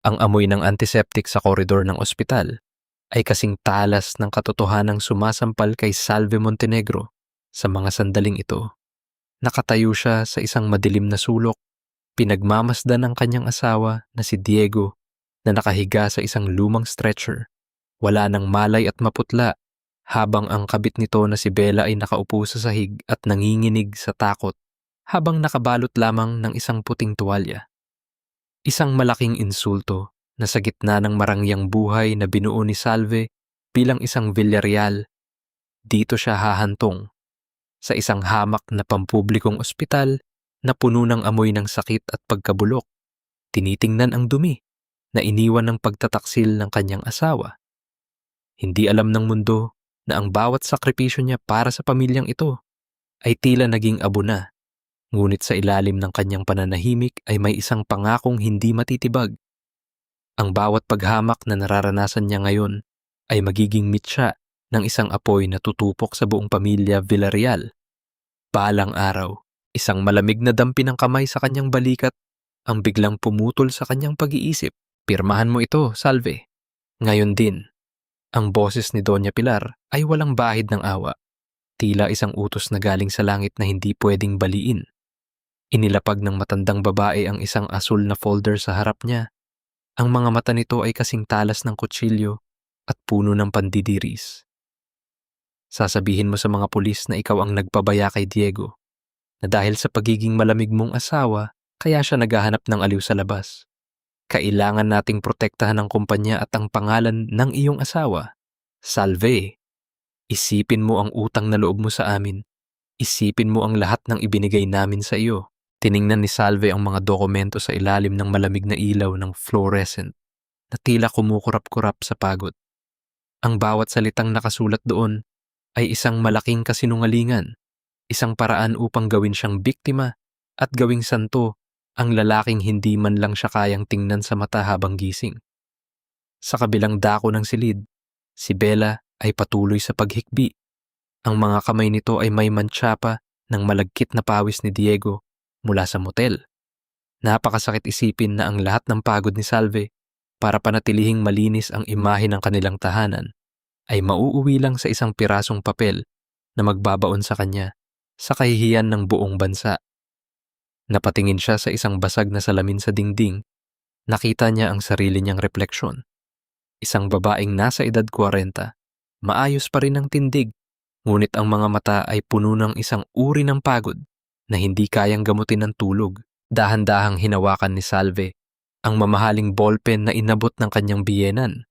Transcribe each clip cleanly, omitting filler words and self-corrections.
Ang amoy ng antiseptic sa koridor ng ospital ay kasing talas ng katotohanang sumasampal kay Salve Montenegro sa mga sandaling ito. Nakatayo siya sa isang madilim na sulok, pinagmamasdan ng kanyang asawa na si Diego na nakahiga sa isang lumang stretcher. Wala ng malay at maputla, habang ang kabit nito na si Bella ay nakaupo sa sahig at nanginginig sa takot habang nakabalot lamang ng isang puting tuwalya. Isang malaking insulto na sa gitna ng marangyang buhay na binuo ni Salve bilang isang Villarreal. Dito siya hahantong, sa isang hamak na pampublikong ospital na puno ng amoy ng sakit at pagkabulok. Tinitingnan ang dumi na iniwan ng pagtataksil ng kanyang asawa. Hindi alam ng mundo na ang bawat sakripisyo niya para sa pamilyang ito ay tila naging abo na. Ngunit sa ilalim ng kanyang pananahimik ay may isang pangakong hindi matitibag. Ang bawat paghamak na nararanasan niya ngayon ay magiging mitya ng isang apoy na tutupok sa buong pamilya Villarreal. Balang araw, isang malamig na dampi ng kamay sa kanyang balikat ang biglang pumutol sa kanyang pag-iisip. Pirmahan mo ito, Salve. Ngayon din, ang boses ni Doña Pilar ay walang bahid ng awa. Tila isang utos na galing sa langit na hindi pwedeng baliin. Inilapag ng matandang babae ang isang asul na folder sa harap niya. Ang mga mata nito ay kasing talas ng kutsilyo at puno ng pandidiris. Sasabihin mo sa mga pulis na ikaw ang nagpabaya kay Diego, na dahil sa pagiging malamig mong asawa, kaya siya naghahanap ng aliw sa labas. Kailangan nating protektahan ang kumpanya at ang pangalan ng iyong asawa. Salve, isipin mo ang utang na loob mo sa amin. Isipin mo ang lahat ng ibinigay namin sa iyo. Tiningnan ni Salve ang mga dokumento sa ilalim ng malamig na ilaw ng fluorescent na tila kumukurap-kurap sa pagod. Ang bawat salitang nakasulat doon ay isang malaking kasinungalingan, isang paraan upang gawin siyang biktima at gawing santo ang lalaking hindi man lang siya kayang tingnan sa mata habang gising. Sa kabilang dako ng silid, si Bella ay patuloy sa paghikbi. Ang mga kamay nito ay may mantsapa ng malagkit na pawis ni Diego mula sa motel. Napakasakit isipin na ang lahat ng pagod ni Salve para panatilihing malinis ang imahe ng kanilang tahanan ay mauuwi lang sa isang pirasong papel na magbabaon sa kanya sa kahihiyan ng buong bansa. Napatingin siya sa isang basag na salamin sa dingding. Nakita niya ang sarili niyang refleksyon. Isang babaeng nasa edad 40, maayos pa rin ang tindig, ngunit ang mga mata ay puno ng isang uri ng pagod na hindi kayang gamutin ng tulog. Dahan-dahang hinawakan ni Salve ang mamahaling ballpen na inabot ng kanyang biyenan.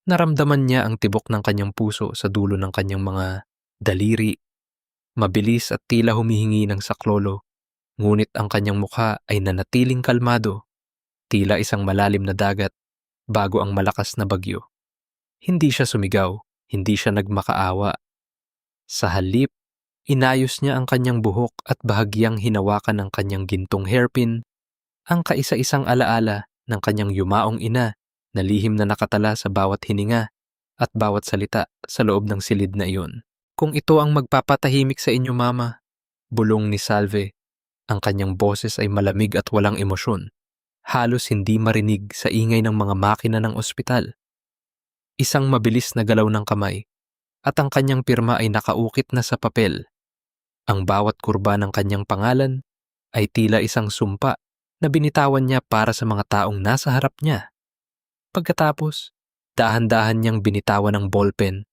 Naramdaman niya ang tibok ng kanyang puso sa dulo ng kanyang mga daliri. Mabilis at tila humihingi ng saklolo, ngunit ang kanyang mukha ay nanatiling kalmado, tila isang malalim na dagat bago ang malakas na bagyo. Hindi siya sumigaw, hindi siya nagmakaawa. Sa halip, inayos niya ang kanyang buhok at bahagyang hinawakan ng kanyang gintong hairpin, ang kaisa-isang alaala ng kanyang yumaong ina na lihim na nakatala sa bawat hininga at bawat salita sa loob ng silid na iyon. Kung ito ang magpapatahimik sa inyo, Mama, bulong ni Salve. Ang kanyang boses ay malamig at walang emosyon, halos hindi marinig sa ingay ng mga makina ng ospital. Isang mabilis na galaw ng kamay at ang kanyang pirma ay nakaukit na sa papel. Ang bawat kurba ng kanyang pangalan ay tila isang sumpa na binitawan niya para sa mga taong nasa harap niya. Pagkatapos, dahan-dahan niyang binitawan ang ballpen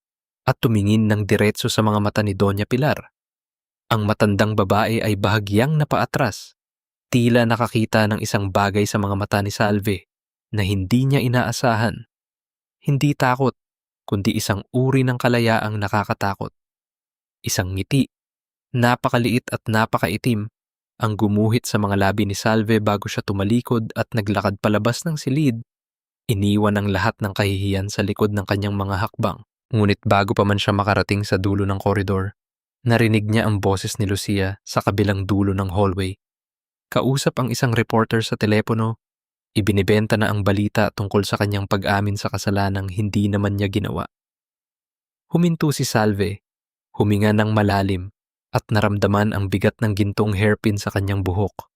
at tumingin ng diretso sa mga mata ni Doña Pilar. Ang matandang babae ay bahagyang napaatras, tila nakakita ng isang bagay sa mga mata ni Salve na hindi niya inaasahan. Hindi takot, kundi isang uri ng kalayaang nakakatakot. Isang ngiti, napakaliit at napakaitim, ang gumuhit sa mga labi ni Salve bago siya tumalikod at naglakad palabas ng silid. Iniwan ang lahat ng kahihiyan sa likod ng kanyang mga hakbang. Ngunit bago pa man siya makarating sa dulo ng koridor, narinig niya ang boses ni Lucia sa kabilang dulo ng hallway. Kausap ang isang reporter sa telepono, ibinibenta na ang balita tungkol sa kanyang pag-amin sa kasalanang hindi naman niya ginawa. Huminto si Salve, huminga ng malalim at naramdaman ang bigat ng gintong hairpin sa kanyang buhok.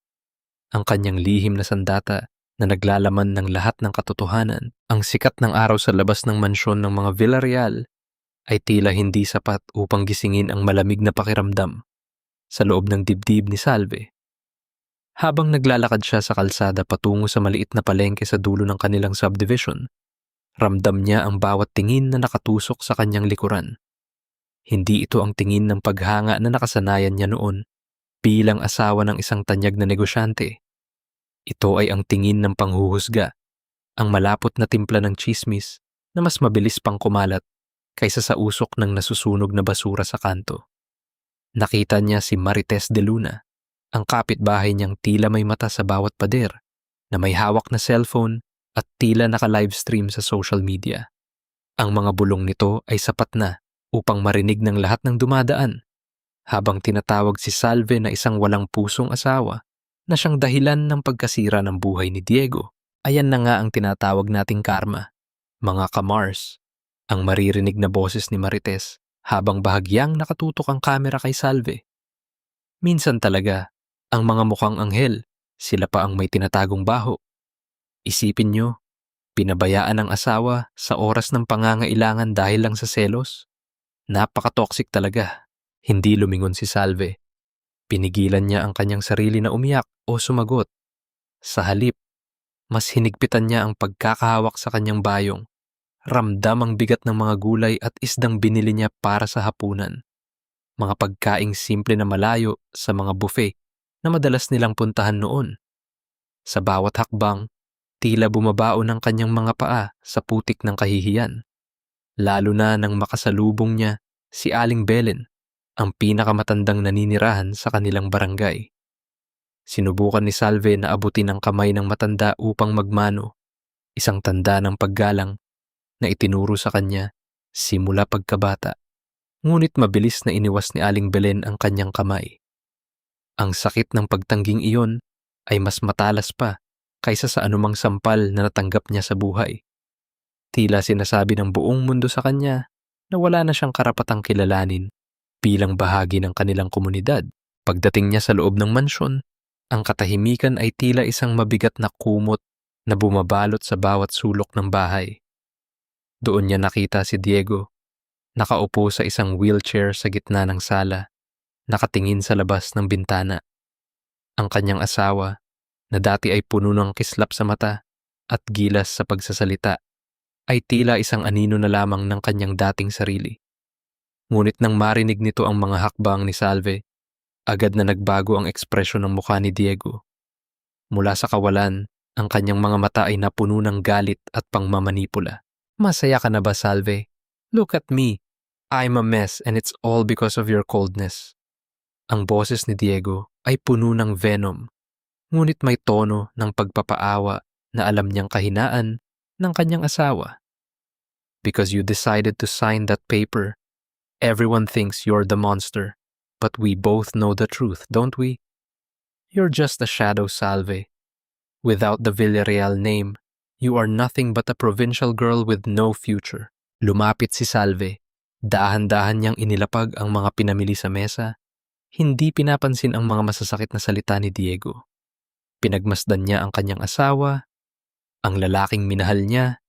Ang kanyang lihim na sandata na naglalaman ng lahat ng katotohanan. Ang sikat ng araw sa labas ng mansyon ng mga Villarreal ay tila hindi sapat upang gisingin ang malamig na pakiramdam sa loob ng dibdib ni Salve. Habang naglalakad siya sa kalsada patungo sa maliit na palengke sa dulo ng kanilang subdivision, ramdam niya ang bawat tingin na nakatusok sa kanyang likuran. Hindi ito ang tingin ng paghanga na nakasanayan niya noon bilang asawa ng isang tanyag na negosyante. Ito ay ang tingin ng panghuhusga, ang malapot na timpla ng tsismis na mas mabilis pang kumalat kaysa sa usok ng nasusunog na basura sa kanto. Nakita niya si Marites de Luna, ang kapitbahay niyang tila may mata sa bawat pader, na may hawak na cellphone at tila naka-livestream sa social media. Ang mga bulong nito ay sapat na upang marinig ng lahat ng dumadaan, habang tinatawag si Salve na isang walang pusong asawa na siyang dahilan ng pagkasira ng buhay ni Diego. Ayan na nga ang tinatawag nating karma, mga kamars, ang maririnig na boses ni Marites habang bahagyang nakatutok ang kamera kay Salve. Minsan talaga, ang mga mukhang anghel, sila pa ang may tinatagong baho. Isipin nyo, pinabayaan ang asawa sa oras ng pangangailangan dahil lang sa selos? Napaka-toxic talaga. Hindi lumingon si Salve. Pinigilan niya ang kanyang sarili na umiyak o sumagot. Sa halip, mas hinigpitan niya ang pagkakahawak sa kanyang bayong. Ramdam ang bigat ng mga gulay at isdang binili niya para sa hapunan. Mga pagkaing simple na malayo sa mga buffet na madalas nilang puntahan noon. Sa bawat hakbang, tila bumabao ng kanyang mga paa sa putik ng kahihiyan. Lalo na nang makasalubong niya si Aling Belen, ang pinakamatandang naninirahan sa kanilang barangay. Sinubukan ni Salve na abutin ang kamay ng matanda upang magmano, isang tanda ng paggalang na itinuro sa kanya simula pagkabata. Ngunit mabilis na iniwas ni Aling Belen ang kanyang kamay. Ang sakit ng pagtangging iyon ay mas matalas pa kaysa sa anumang sampal na natanggap niya sa buhay. Tila sinasabi ng buong mundo sa kanya na wala na siyang karapatang kilalanin bilang bahagi ng kanilang komunidad. Pagdating niya sa loob ng mansyon, ang katahimikan ay tila isang mabigat na kumot na bumabalot sa bawat sulok ng bahay. Doon niya nakita si Diego, nakaupo sa isang wheelchair sa gitna ng sala, nakatingin sa labas ng bintana. Ang kanyang asawa, na dati ay puno ng kislap sa mata at gilas sa pagsasalita, ay tila isang anino na lamang ng kanyang dating sarili. Ngunit nang marinig nito ang mga hakbang ni Salve, agad na nagbago ang ekspresyon ng mukha ni Diego. Mula sa kawalan, ang kanyang mga mata ay napuno ng galit at pangmamanipula. Masaya ka na ba, Salve? Look at me. I'm a mess and it's all because of your coldness. Ang boses ni Diego ay puno ng venom, ngunit may tono ng pagpapaawa na alam niyang kahinaan ng kanyang asawa. Because you decided to sign that paper, everyone thinks you're the monster, but we both know the truth, don't we? You're just a shadow, Salve. Without the Villarreal name, you are nothing but a provincial girl with no future. Lumapit si Salve. Dahan-dahan niyang inilapag ang mga pinamili sa mesa. Hindi pinapansin ang mga masasakit na salita ni Diego. Pinagmasdan niya ang kanyang asawa, ang lalaking minahal niya,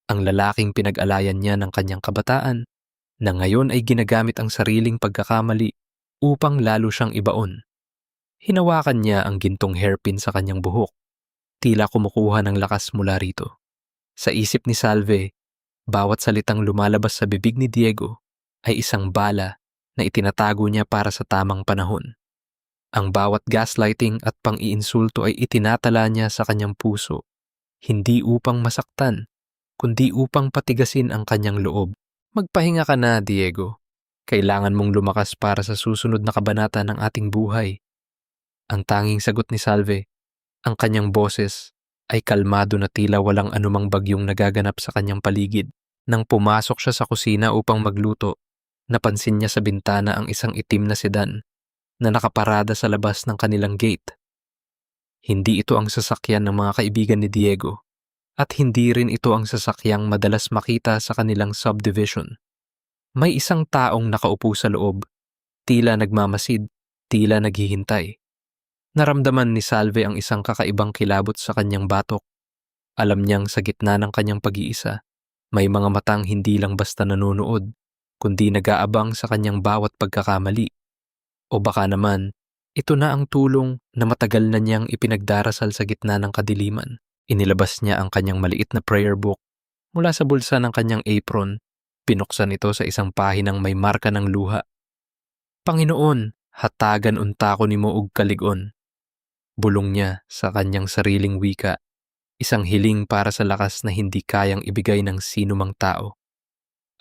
ang lalaking pinag-alayan niya ng kanyang kabataan, na ngayon ay ginagamit ang sariling pagkakamali upang lalo siyang ibaon. Hinawakan niya ang gintong hairpin sa kanyang buhok, tila kumukuha ng lakas mula rito. Sa isip ni Salve, bawat salitang lumalabas sa bibig ni Diego ay isang bala na itinatago niya para sa tamang panahon. Ang bawat gaslighting at pang-iinsulto ay itinatala niya sa kanyang puso, hindi upang masaktan, kundi upang patigasin ang kanyang loob. Magpahinga ka na, Diego. Kailangan mong lumakas para sa susunod na kabanata ng ating buhay. Ang tanging sagot ni Salve, ang kanyang boses, ay kalmado na tila walang anumang bagyong nagaganap sa kanyang paligid. Nang pumasok siya sa kusina upang magluto, napansin niya sa bintana ang isang itim na sedan na nakaparada sa labas ng kanilang gate. Hindi ito ang sasakyan ng mga kaibigan ni Diego, at hindi rin ito ang sasakyang madalas makita sa kanilang subdivision. May isang taong nakaupo sa loob, tila nagmamasid, tila naghihintay. Naramdaman ni Salve ang isang kakaibang kilabot sa kanyang batok Alam niyang sa gitna ng kanyang pag-iisa, may mga matang hindi lang basta nanonood, kundi nag-aabang sa kanyang bawat pagkakamali. O baka naman, ito na ang tulong na matagal na niyang ipinagdarasal sa gitna ng kadiliman. Inilabas niya ang kanyang maliit na prayer book mula sa bulsa ng kanyang apron. Pinuksan ito sa isang pahinang may marka ng luha. Panginoon, hatagan unta ko nimo og kaligon. Bulong niya sa kanyang sariling wika, isang hiling para sa lakas na hindi kayang ibigay ng sinumang tao.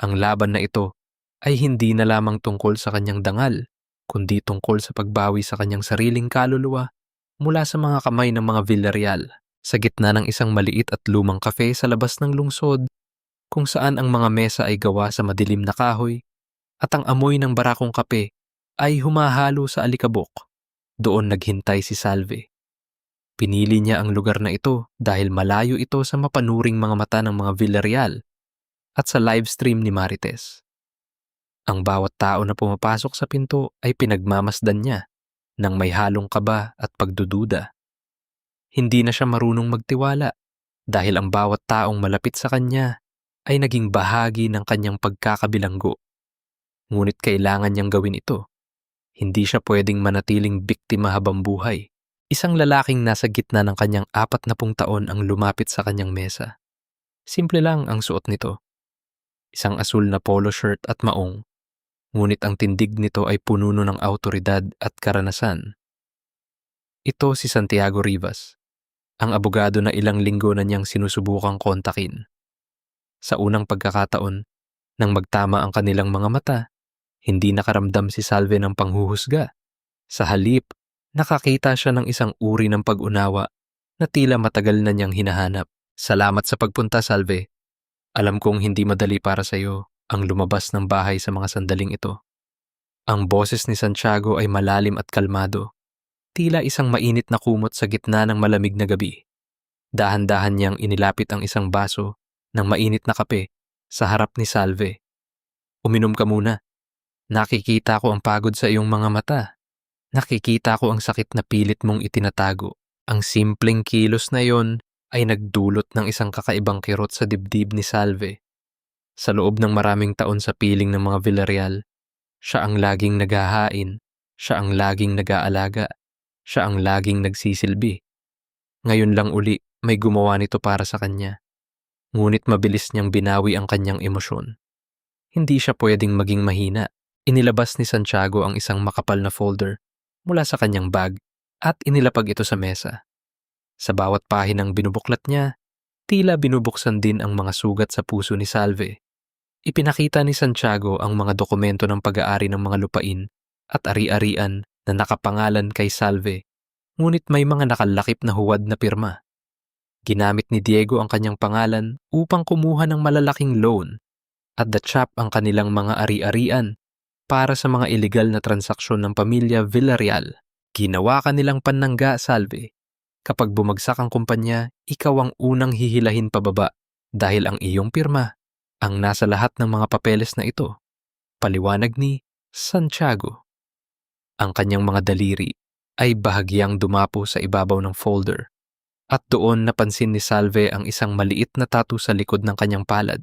Ang laban na ito ay hindi na lamang tungkol sa kanyang dangal, kundi tungkol sa pagbawi sa kanyang sariling kaluluwa mula sa mga kamay ng mga Villarreal. Sa gitna ng isang maliit at lumang kafe sa labas ng lungsod, kung saan ang mga mesa ay gawa sa madilim na kahoy at ang amoy ng barakong kape ay humahalo sa alikabok, doon naghintay si Salve. Pinili niya ang lugar na ito dahil malayo ito sa mapanuring mga mata ng mga Villarreal at sa live stream ni Marites. Ang bawat tao na pumapasok sa pinto ay pinagmamasdan niya ng may halong kaba at pagdududa. Hindi na siya marunong magtiwala dahil ang bawat taong malapit sa kanya ay naging bahagi ng kanyang pagkakabilanggo. Ngunit kailangan niyang gawin ito. Hindi siya pwedeng manatiling biktima habang buhay. Isang lalaking nasa gitna ng kanyang 40 taon ang lumapit sa kanyang mesa. Simple lang ang suot nito. Isang asul na polo shirt at maong. Ngunit ang tindig nito ay pununo ng awtoridad at karanasan. Ito si Santiago Rivas, ang abogado na ilang linggo na niyang sinusubukang kontakin. Sa unang pagkakataon, nang magtama ang kanilang mga mata, hindi nakaramdam si Salve ng panghuhusga. Sa halip, nakakita siya ng isang uri ng pag-unawa na tila matagal na niyang hinahanap. Salamat sa pagpunta, Salve. Alam kong hindi madali para sa iyo ang lumabas ng bahay sa mga sandaling ito. Ang boses ni Santiago ay malalim at kalmado, tila isang mainit na kumot sa gitna ng malamig na gabi. Dahan-dahan niyang inilapit ang isang baso ng mainit na kape sa harap ni Salve. Uminom ka muna. Nakikita ko ang pagod sa iyong mga mata. Nakikita ko ang sakit na pilit mong itinatago. Ang simpleng kilos na yon ay nagdulot ng isang kakaibang kirot sa dibdib ni Salve. Sa loob ng maraming taon sa piling ng mga Villarreal, siya ang laging naghahain, siya ang laging nag-aalaga, siya ang laging nagsisilbi. Ngayon lang uli may gumawa nito para sa kanya. Ngunit mabilis niyang binawi ang kanyang emosyon. Hindi siya pwedeng maging mahina. Inilabas ni Santiago ang isang makapal na folder mula sa kanyang bag at inilapag ito sa mesa. Sa bawat pahinang binubuklat niya, tila binubuksan din ang mga sugat sa puso ni Salve. Ipinakita ni Santiago ang mga dokumento ng pag-aari ng mga lupain at ari-arian na nakapangalan kay Salve, ngunit may mga nakalakip na huwad na pirma. Ginamit ni Diego ang kanyang pangalan upang kumuha ng malalaking loan at the-chop ang kanilang mga ari-arian para sa mga ilegal na transaksyon ng pamilya Villarreal. Ginawa ka nilang panangga, Salve. Kapag bumagsak ang kumpanya, ikaw ang unang hihilahin pababa dahil ang iyong pirma ang nasa lahat ng mga papeles na ito. Paliwanag ni Santiago. Ang kanyang mga daliri ay bahagyang dumapo sa ibabaw ng folder at doon napansin ni Salve ang isang maliit na tattoo sa likod ng kanyang palad.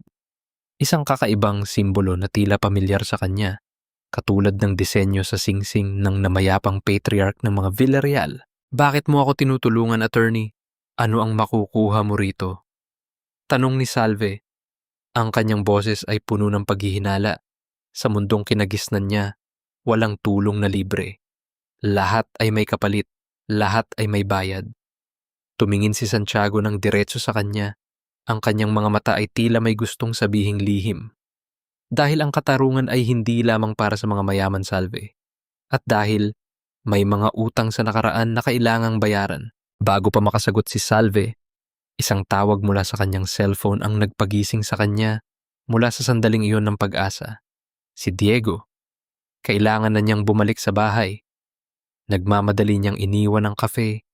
Isang kakaibang simbolo na tila pamilyar sa kanya, katulad ng disenyo sa singsing ng namayapang patriarch ng mga Villarreal. Bakit mo ako tinutulungan, attorney? Ano ang makukuha mo rito? Tanong ni Salve. Ang kanyang boses ay puno ng paghihinala. Sa mundong kinagisnan niya, walang tulong na libre. Lahat ay may kapalit, lahat ay may bayad. Tumingin si Santiago ng diretso sa kanya. Ang kanyang mga mata ay tila may gustong sabihing lihim. Dahil ang katarungan ay hindi lamang para sa mga mayaman, Salve. At dahil may mga utang sa nakaraan na kailangang bayaran. Bago pa makasagot si Salve, isang tawag mula sa kanyang cellphone ang nagpagising sa kanya mula sa sandaling iyon ng pag-asa. Si Diego. Kailangan na niyang bumalik sa bahay. Nagmamadali niyang iniwan ang kafe,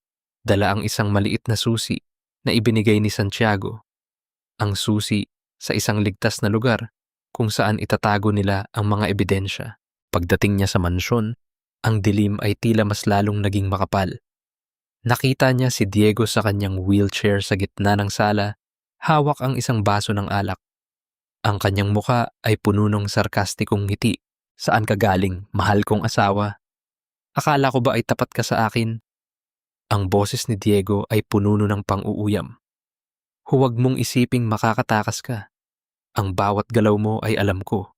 dala ang isang maliit na susi na ibinigay ni Santiago. Ang susi sa isang ligtas na lugar kung saan itatago nila ang mga ebidensya. Pagdating niya sa mansyon, ang dilim ay tila mas lalong naging makapal. Nakita niya si Diego sa kanyang wheelchair sa gitna ng sala, hawak ang isang baso ng alak. Ang kanyang muka ay puno ng sarkastikong ngiti. Saan ka galing, mahal kong asawa? Akala ko ba ay tapat ka sa akin? Ang boses ni Diego ay puno ng pang-uuyam. Huwag mong isiping makakatakas ka. Ang bawat galaw mo ay alam ko.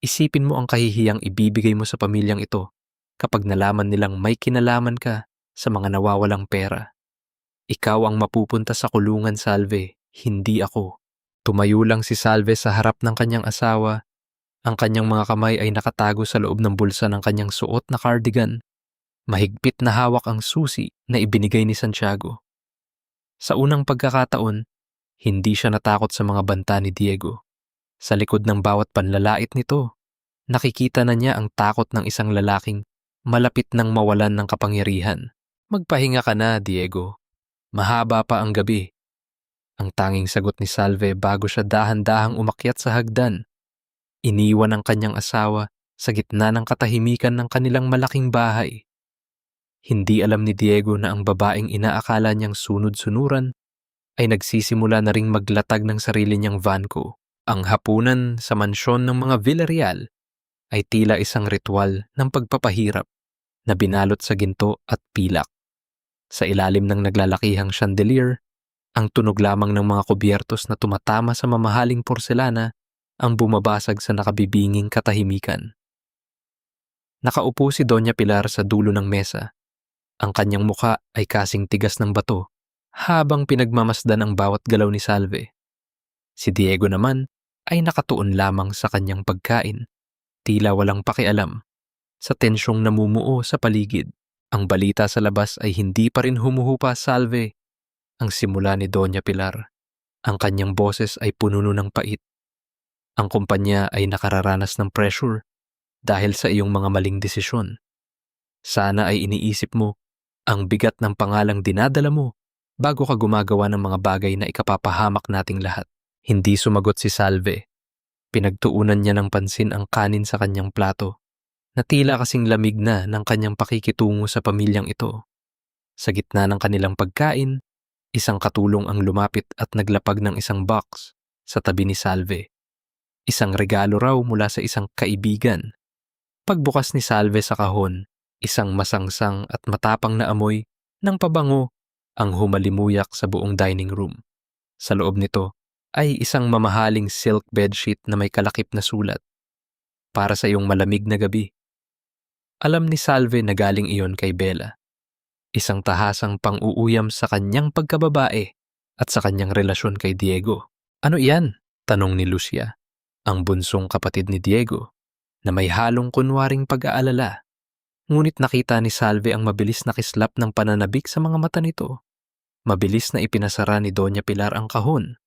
Isipin mo ang kahihiyang ibibigay mo sa pamilyang ito kapag nalaman nilang may kinalaman ka sa mga nawawalang pera. Ikaw ang mapupunta sa kulungan, Salve, hindi ako. Tumayo lang si Salve sa harap ng kanyang asawa. Ang kanyang mga kamay ay nakatago sa loob ng bulsa ng kanyang suot na cardigan. Mahigpit na hawak ang susi na ibinigay ni Santiago. Sa unang pagkakataon, hindi siya natakot sa mga banta ni Diego. Sa likod ng bawat panlalait nito, nakikita na niya ang takot ng isang lalaking malapit nang mawalan ng kapangyarihan. Magpahinga ka na, Diego. Mahaba pa ang gabi. Ang tanging sagot ni Salve bago siya dahan-dahang umakyat sa hagdan. Iniwan ang kanyang asawa sa gitna ng katahimikan ng kanilang malaking bahay. Hindi alam ni Diego na ang babaeng inaakala niyang sunod-sunuran ay nagsisimula na ring maglatag ng sarili niyang vanco. Ang hapunan sa mansyon ng mga Villarreal ay tila isang ritual ng pagpapahirap na binalot sa ginto at pilak. Sa ilalim ng naglalakihang chandelier, ang tunog lamang ng mga kubyertos na tumatama sa mamahaling porselana ang bumabasag sa nakabibinging katahimikan. Nakaupo si Doña Pilar sa dulo ng mesa. Ang kanyang muka ay kasing tigas ng bato habang pinagmamasdan ang bawat galaw ni Salve. Si Diego naman ay nakatuon lamang sa kanyang pagkain, tila walang pakialam sa tensyong namumuo sa paligid. Ang balita sa labas ay hindi pa rin humuhupa, Salve. Ang simula ni Doña Pilar. Ang kanyang boses ay puno ng pait. Ang kumpanya ay nakararanas ng pressure dahil sa iyong mga maling desisyon. Sana ay iniisip mo ang bigat ng pangalang dinadala mo bago ka gumagawa ng mga bagay na ikapapahamak nating lahat. Hindi sumagot si Salve. Pinagtuunan niya ng pansin ang kanin sa kanyang plato na tila kasing lamig na ng kanyang pakikitungo sa pamilyang ito. Sa gitna ng kanilang pagkain, isang katulong ang lumapit at naglapag ng isang box sa tabi ni Salve. Isang regalo raw mula sa isang kaibigan. Pagbukas ni Salve sa kahon, isang masangsang at matapang na amoy ng pabango ang humalimuyak sa buong dining room. Sa loob nito ay isang mamahaling silk bedsheet na may kalakip na sulat. Para sa iyong malamig na gabi. Alam ni Salve na galing iyon kay Bella. Isang tahasang pang-uuyam sa kanyang pagkababae at sa kanyang relasyon kay Diego. Ano iyan? Tanong ni Lucia, ang bunsong kapatid ni Diego, na may halong kunwaring pag-aalala. Ngunit nakita ni Salve ang mabilis na kislap ng pananabik sa mga mata nito. Mabilis na ipinasara ni Doña Pilar ang kahon.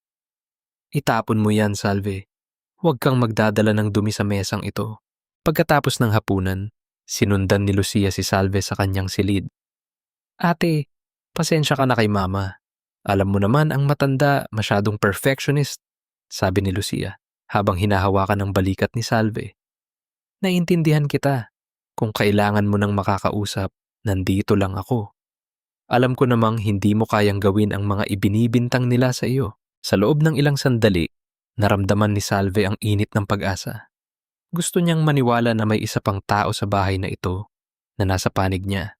Itapon mo yan, Salve. Huwag kang magdadala ng dumi sa mesang ito. Pagkatapos ng hapunan, sinundan ni Lucia si Salve sa kanyang silid. Ate, pasensya ka na kay Mama. Alam mo naman ang matanda, masyadong perfectionist, sabi ni Lucia habang hinahawakan ang balikat ni Salve. Naiintindihan kita. Kung kailangan mo ng makakausap, nandito lang ako. Alam ko namang hindi mo kayang gawin ang mga ibinibintang nila sa iyo. Sa loob ng ilang sandali, naramdaman ni Salve ang init ng pag-asa. Gusto niyang maniwala na may isa pang tao sa bahay na ito na nasa panig niya.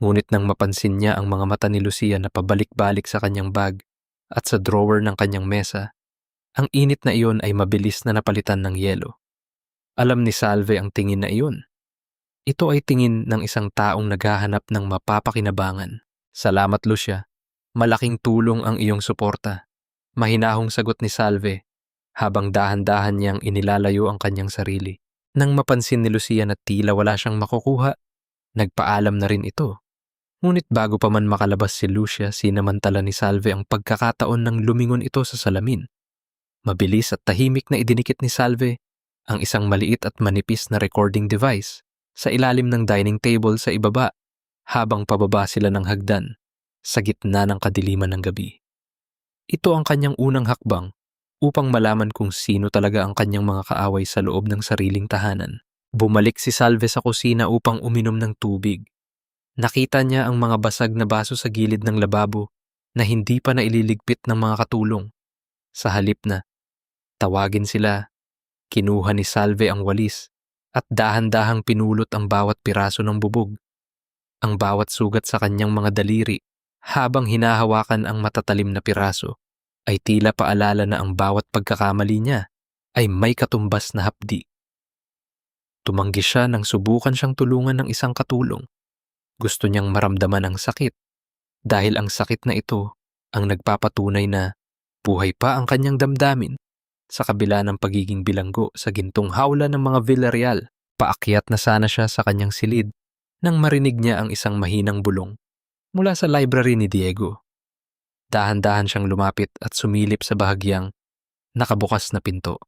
Ngunit nang mapansin niya ang mga mata ni Lucia na pabalik-balik sa kanyang bag at sa drawer ng kanyang mesa, ang init na iyon ay mabilis na napalitan ng yelo. Alam ni Salve ang tingin na iyon. Ito ay tingin ng isang taong naghahanap ng mapapakinabangan. Salamat, Lucia. Malaking tulong ang iyong suporta. Mahinahong sagot ni Salve habang dahan-dahan niyang inilalayo ang kanyang sarili. Nang mapansin ni Lucia na tila wala siyang makukuha, nagpaalam na rin ito. Ngunit bago pa man makalabas si Lucia, sinamantala ni Salve ang pagkakataon ng lumingon ito sa salamin. Mabilis at tahimik na idinikit ni Salve ang isang maliit at manipis na recording device sa ilalim ng dining table sa ibaba habang pababa sila ng hagdan sa gitna ng kadiliman ng gabi. Ito ang kanyang unang hakbang upang malaman kung sino talaga ang kanyang mga kaaway sa loob ng sariling tahanan. Bumalik si Salve sa kusina upang uminom ng tubig. Nakita niya ang mga basag na baso sa gilid ng lababo na hindi pa naililigpit ng mga katulong. Sa halip na tawagin sila, kinuha ni Salve ang walis at dahan-dahang pinulot ang bawat piraso ng bubog. Ang bawat sugat sa kanyang mga daliri habang hinahawakan ang matatalim na piraso ay tila paalala na ang bawat pagkakamali niya ay may katumbas na hapdi. Tumanggi siya nang subukan siyang tulungan ng isang katulong. Gusto niyang maramdaman ang sakit dahil ang sakit na ito ang nagpapatunay na buhay pa ang kanyang damdamin sa kabila ng pagiging bilanggo sa gintong hawla ng mga Villarreal. Paakyat na sana siya sa kanyang silid nang marinig niya ang isang mahinang bulong mula sa library ni Diego. Dahan-dahan siyang lumapit at sumilip sa bahagyang nakabukas na pinto.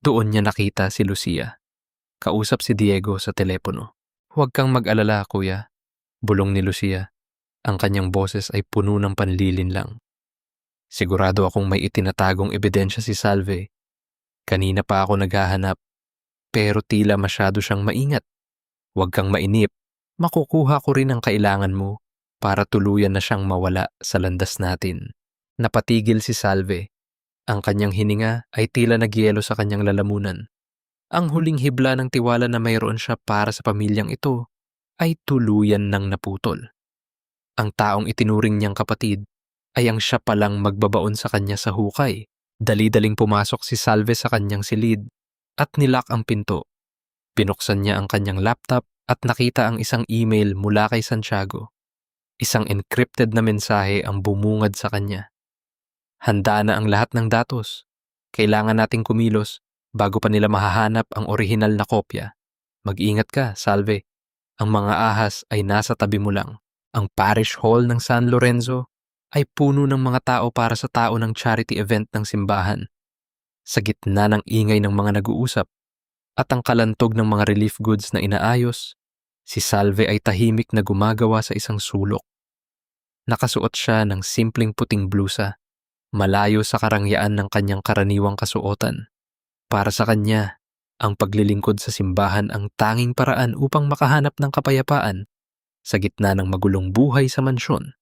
Doon niya nakita si Lucia. Kausap si Diego sa telepono. "Huwag kang mag-alala, kuya," bulong ni Lucia. Ang kanyang boses ay puno ng panlilin lang. "Sigurado akong may itinatagong ebidensya si Salve. Kanina pa ako naghahanap, pero tila masyado siyang maingat. Huwag kang mainip. Makukuha ko rin ang kailangan mo para tuluyan na siyang mawala sa landas natin." Napatigil si Salve. Ang kanyang hininga ay tila nagyelo sa kanyang lalamunan. Ang huling hibla ng tiwala na mayroon siya para sa pamilyang ito ay tuluyan nang naputol. Ang taong itinuring niyang kapatid ay ang siya palang magbabaon sa kanya sa hukay. Dali-daling pumasok si Salve sa kanyang silid at nilak ang pinto. Binuksan niya ang kanyang laptop at nakita ang isang email mula kay Santiago. Isang encrypted na mensahe ang bumungad sa kanya. "Handa na ang lahat ng datos. Kailangan nating kumilos bago pa nila mahahanap ang orihinal na kopya. Mag-ingat ka, Salve. Ang mga ahas ay nasa tabi mo lang." Ang parish hall ng San Lorenzo ay puno ng mga tao para sa tao ng charity event ng simbahan. Sa gitna ng ingay ng mga nag-uusap at ang kalantog ng mga relief goods na inaayos, si Salve ay tahimik na gumagawa sa isang sulok. Nakasuot siya ng simpleng puting blusa, malayo sa karangyaan ng kanyang karaniwang kasuotan. Para sa kanya, ang paglilingkod sa simbahan ang tanging paraan upang makahanap ng kapayapaan sa gitna ng magulong buhay sa mansyon.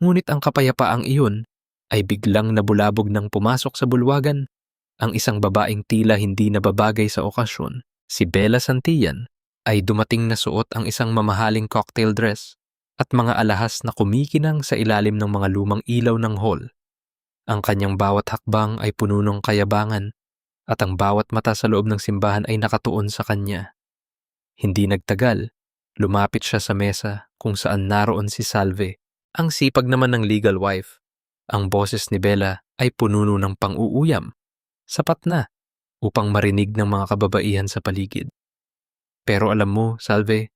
Ngunit ang kapayapaang iyon ay biglang nabulabog nang pumasok sa bulwagan ang isang babaeng tila hindi nababagay sa okasyon. Si Bella Santillan ay dumating na suot ang isang mamahaling cocktail dress at mga alahas na kumikinang sa ilalim ng mga lumang ilaw ng hall. Ang kanyang bawat hakbang ay puno ng kayabangan at ang bawat mata sa loob ng simbahan ay nakatuon sa kanya. Hindi nagtagal, lumapit siya sa mesa kung saan naroon si Salve, ang sipag naman ng legal wife. Ang boses ni Bella ay puno ng pang-uuyam. Sapat na upang marinig ng mga kababaihan sa paligid. "Pero alam mo, Salve,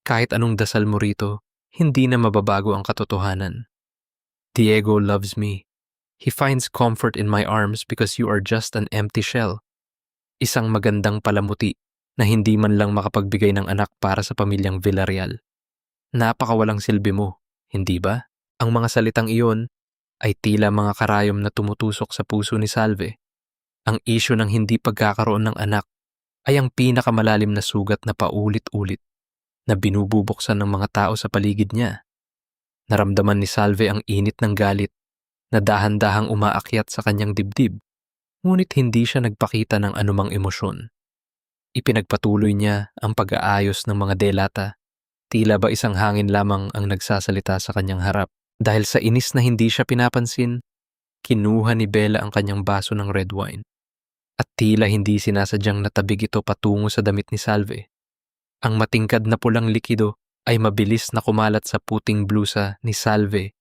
kahit anong dasal mo rito, hindi na mababago ang katotohanan. Diego loves me. He finds comfort in my arms because you are just an empty shell. Isang magandang palamuti na hindi man lang makapagbigay ng anak para sa pamilyang Villarreal. Napakawalang silbi mo, hindi ba?" Ang mga salitang iyon ay tila mga karayom na tumutusok sa puso ni Salve. Ang isyu ng hindi pagkakaroon ng anak ay ang pinakamalalim na sugat na paulit-ulit na binububuksan ng mga tao sa paligid niya. Naramdaman ni Salve ang init ng galit na dahan-dahang umaakyat sa kanyang dibdib, ngunit hindi siya nagpakita ng anumang emosyon. Ipinagpatuloy niya ang pag-aayos ng mga delata, tila ba isang hangin lamang ang nagsasalita sa kanyang harap. Dahil sa inis na hindi siya pinapansin, kinuha ni Bella ang kanyang baso ng red wine. At tila hindi sinasadyang natabig ito patungo sa damit ni Salve. Ang matingkad na pulang likido ay mabilis na kumalat sa puting blusa ni Salve,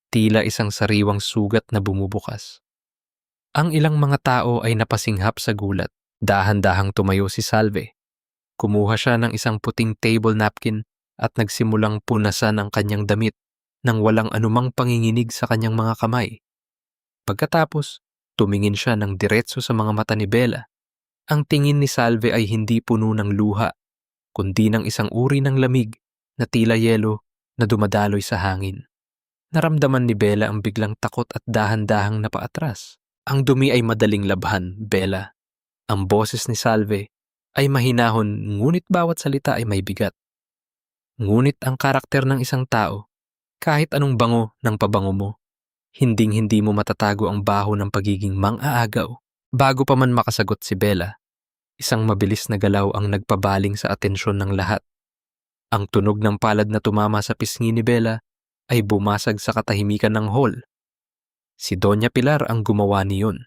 tila isang sariwang sugat na bumubukas. Ang ilang mga tao ay napasinghap sa gulat. Dahan-dahang tumayo si Salve. Kumuha siya ng isang puting table napkin at nagsimulang punasan ang kanyang damit nang walang anumang panginginig sa kanyang mga kamay. Pagkatapos, tumingin siya ng diretso sa mga mata ni Bella. Ang tingin ni Salve ay hindi puno ng luha, kundi ng isang uri ng lamig na tila yelo na dumadaloy sa hangin. Naramdaman ni Bella ang biglang takot at dahan-dahang napaatras. "Ang dumi ay madaling labhan, Bella." Ang boses ni Salve ay mahinahon ngunit bawat salita ay may bigat. Ngunit ang karakter ng isang tao, kahit anong bango ng pabango mo, hinding-hindi mo matatago ang baho ng pagiging mang-aagaw. Bago pa man makasagot si Bella, isang mabilis na galaw ang nagpabaling sa atensyon ng lahat. Ang tunog ng palad na tumama sa pisngi ni Bella ay bumasag sa katahimikan ng hall. Si Doña Pilar ang gumawa niyon.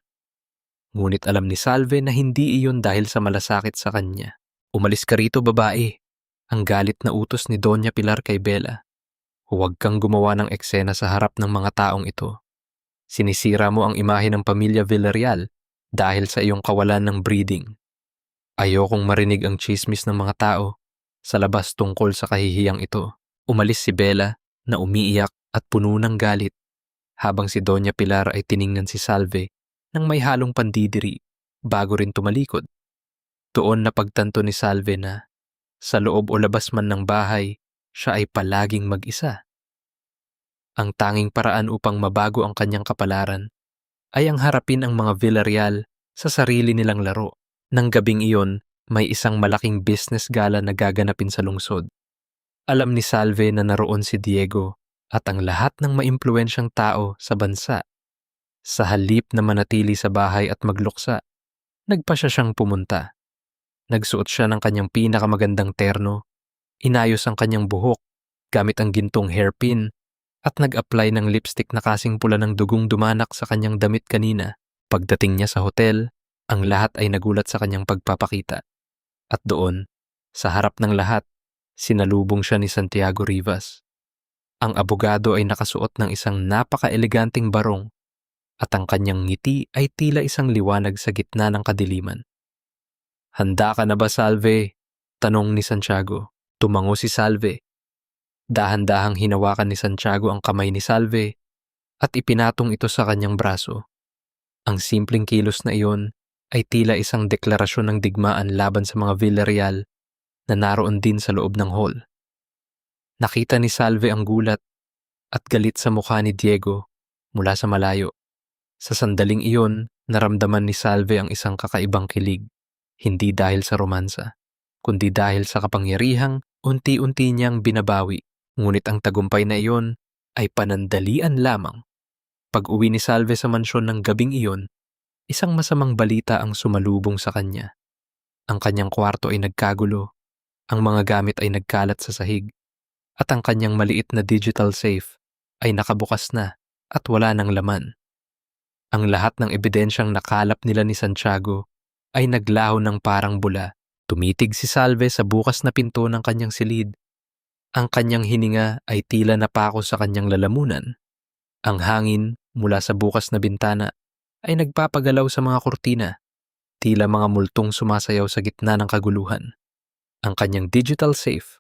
Ngunit alam ni Salve na hindi iyon dahil sa malasakit sa kanya. Umalis ka rito, babae. Ang galit na utos ni Doña Pilar kay Bella. Huwag kang gumawa ng eksena sa harap ng mga taong ito. Sinisira mo ang imahe ng pamilya Villarreal dahil sa iyong kawalan ng breeding. Ayokong marinig ang chismis ng mga tao sa labas tungkol sa kahihiyang ito. Umalis si Bella na umiiyak at puno ng galit habang si Doña Pilar ay tiningnan si Salve nang may halong pandidiri bago rin tumalikod. Doon napagtanto ni Salve na sa loob o labas man ng bahay, siya ay palaging mag-isa. Ang tanging paraan upang mabago ang kanyang kapalaran ay ang harapin ang mga Villarreal sa sarili nilang laro. Nang gabing iyon, may isang malaking business gala na gaganapin sa lungsod. Alam ni Salve na naroon si Diego at ang lahat ng maimpluwensyang tao sa bansa. Sa halip na manatili sa bahay at magluksa, nagpasya siyang pumunta. Nagsuot siya ng kanyang pinakamagandang terno, inayos ang kanyang buhok gamit ang gintong hairpin at nag-apply ng lipstick na kasing pula ng dugong dumanak sa kanyang damit kanina. Pagdating niya sa hotel, ang lahat ay nagulat sa kanyang pagpapakita. At doon, sa harap ng lahat, sinalubong siya ni Santiago Rivas. Ang abogado ay nakasuot ng isang napaka-eleganteng barong at ang kanyang ngiti ay tila isang liwanag sa gitna ng kadiliman. "Handa ka na ba, Salve?" tanong ni Santiago. Tumango si Salve. Dahan-dahang hinawakan ni Santiago ang kamay ni Salve at ipinatong ito sa kanyang braso. Ang simpleng kilos na iyon ay tila isang deklarasyon ng digmaan laban sa mga Villarreal na naroon din sa loob ng hall. Nakita ni Salve ang gulat at galit sa mukha ni Diego mula sa malayo. Sa sandaling iyon, naramdaman ni Salve ang isang kakaibang kilig. Hindi dahil sa romansa, kundi dahil sa kapangyarihang unti-unti niyang binabawi. Ngunit ang tagumpay na iyon ay panandalian lamang. Pag-uwi ni Salve sa mansyon ng gabing iyon, isang masamang balita ang sumalubong sa kanya. Ang kanyang kwarto ay nagkagulo, ang mga gamit ay nagkalat sa sahig, at ang kanyang maliit na digital safe ay nakabukas na at wala ng laman. Ang lahat ng ebidensyang nakalap nila ni Santiago ay naglaho ng parang bula. Tumitig si Salve sa bukas na pinto ng kanyang silid. Ang kanyang hininga ay tila napako sa kanyang lalamunan. Ang hangin mula sa bukas na bintana ay nagpapagalaw sa mga kurtina, tila mga multong sumasayaw sa gitna ng kaguluhan. Ang kanyang digital safe,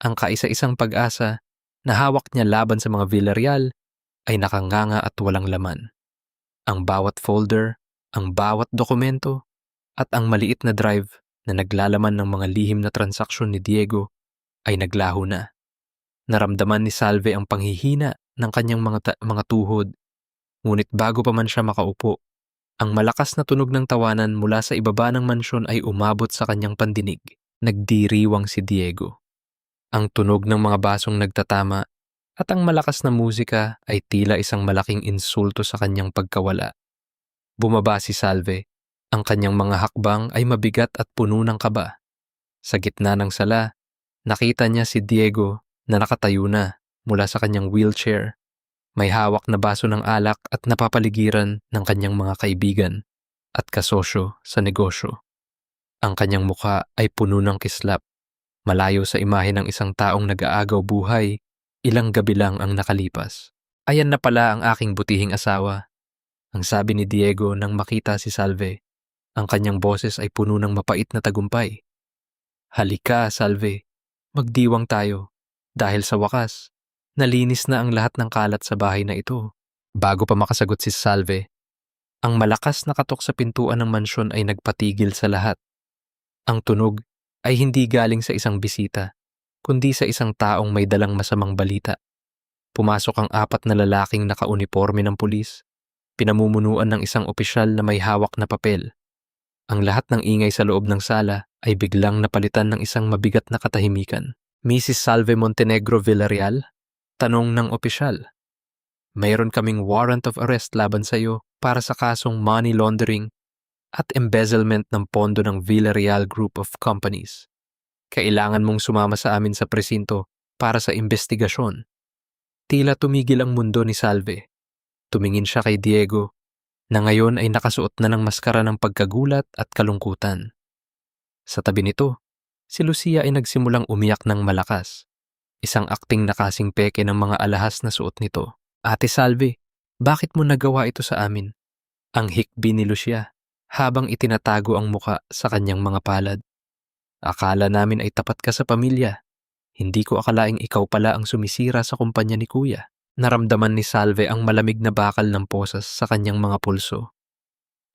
ang kaisa-isang pag-asa na hawak niya laban sa mga Villarreal, ay nakanganga at walang laman. Ang bawat folder, ang bawat dokumento, at ang maliit na drive na naglalaman ng mga lihim na transaksyon ni Diego ay naglaho na. Naramdaman ni Salve ang panghihina ng kanyang mga tuhod, ngunit bago pa man siya makaupo, ang malakas na tunog ng tawanan mula sa ibaba ng mansyon ay umabot sa kanyang pandinig. Nagdiriwang si Diego. Ang tunog ng mga basong nagtatama at ang malakas na musika ay tila isang malaking insulto sa kanyang pagkawala. Bumaba si Salve. Ang kanyang mga hakbang ay mabigat at puno ng kaba. Sa gitna ng sala, nakita niya si Diego na nakatayo na mula sa kanyang wheelchair. May hawak na baso ng alak at napapaligiran ng kanyang mga kaibigan at kasosyo sa negosyo. Ang kanyang mukha ay puno ng kislap. Malayo sa imahe ng isang taong nag-aagaw buhay, ilang gabi lang ang nakalipas. "Ayan na pala ang aking butihing asawa," ang sabi ni Diego nang makita si Salve. Ang kanyang boses ay puno ng mapait na tagumpay. "Halika, Salve. Magdiwang tayo. Dahil sa wakas, nalinis na ang lahat ng kalat sa bahay na ito." Bago pa makasagot si Salve, ang malakas na katok sa pintuan ng mansyon ay nagpatigil sa lahat. Ang tunog ay hindi galing sa isang bisita, kundi sa isang taong may dalang masamang balita. Pumasok ang 4 na lalaking nakauniporme ng pulis, pinamumunuan ng isang opisyal na may hawak na papel. Ang lahat ng ingay sa loob ng sala ay biglang napalitan ng isang mabigat na katahimikan. Mrs. Salve Montenegro Villarreal, tanong ng opisyal. Mayroon kaming warrant of arrest laban sa iyo para sa kasong money laundering at embezzlement ng pondo ng Villarreal Group of Companies. Kailangan mong sumama sa amin sa presinto para sa investigasyon. Tila tumigil ang mundo ni Salve. Tumingin siya kay Diego, na ngayon ay nakasuot na ng maskara ng pagkagulat at kalungkutan. Sa tabi nito, si Lucia ay nagsimulang umiyak ng malakas. Isang akting nakasing peke ng mga alahas na suot nito. Ate Salve, bakit mo nagawa ito sa amin? Ang hikbi ni Lucia habang itinatago ang muka sa kanyang mga palad. Akala namin ay tapat ka sa pamilya. Hindi ko akalaing ikaw pala ang sumisira sa kumpanya ni Kuya. Naramdaman ni Salve ang malamig na bakal ng posas sa kanyang mga pulso.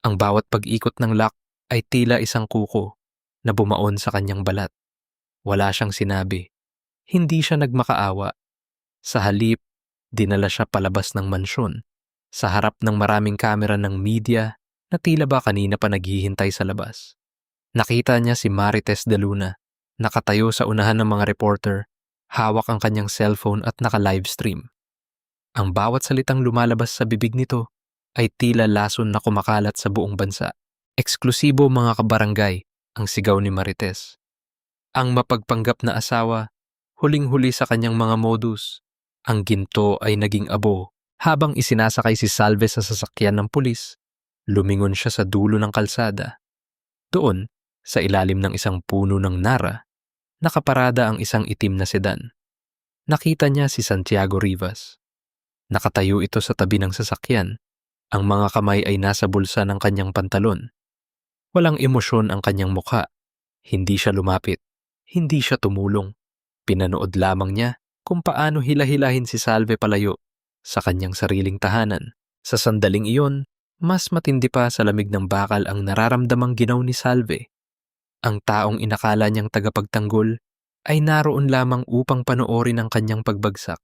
Ang bawat pag-ikot ng lock ay tila isang kuko na bumaon sa kanyang balat. Wala siyang sinabi. Hindi siya nagmakaawa. Sa halip, dinala siya palabas ng mansyon, sa harap ng maraming kamera ng media na tila ba kanina pa naghihintay sa labas. Nakita niya si Marites de Luna, nakatayo sa unahan ng mga reporter, hawak ang kanyang cellphone at naka-livestream. Ang bawat salitang lumalabas sa bibig nito ay tila lason na kumakalat sa buong bansa. Eksklusibo mga kabarangay, ang sigaw ni Marites. Ang mapagpanggap na asawa, huling-huli sa kanyang mga modus. Ang ginto ay naging abo. Habang isinasakay si Salve sa sasakyan ng pulis, lumingon siya sa dulo ng kalsada. Doon, sa ilalim ng isang puno ng nara, nakaparada ang isang itim na sedan. Nakita niya si Santiago Rivas. Nakatayo ito sa tabi ng sasakyan. Ang mga kamay ay nasa bulsa ng kanyang pantalon. Walang emosyon ang kanyang mukha. Hindi siya lumapit. Hindi siya tumulong. Pinanood lamang niya kung paano hila-hilahin si Salve palayo sa kanyang sariling tahanan. Sa sandaling iyon, mas matindi pa sa lamig ng bakal ang nararamdamang ginaw ni Salve. Ang taong inakala niyang tagapagtanggol ay naroon lamang upang panoorin ang kanyang pagbagsak.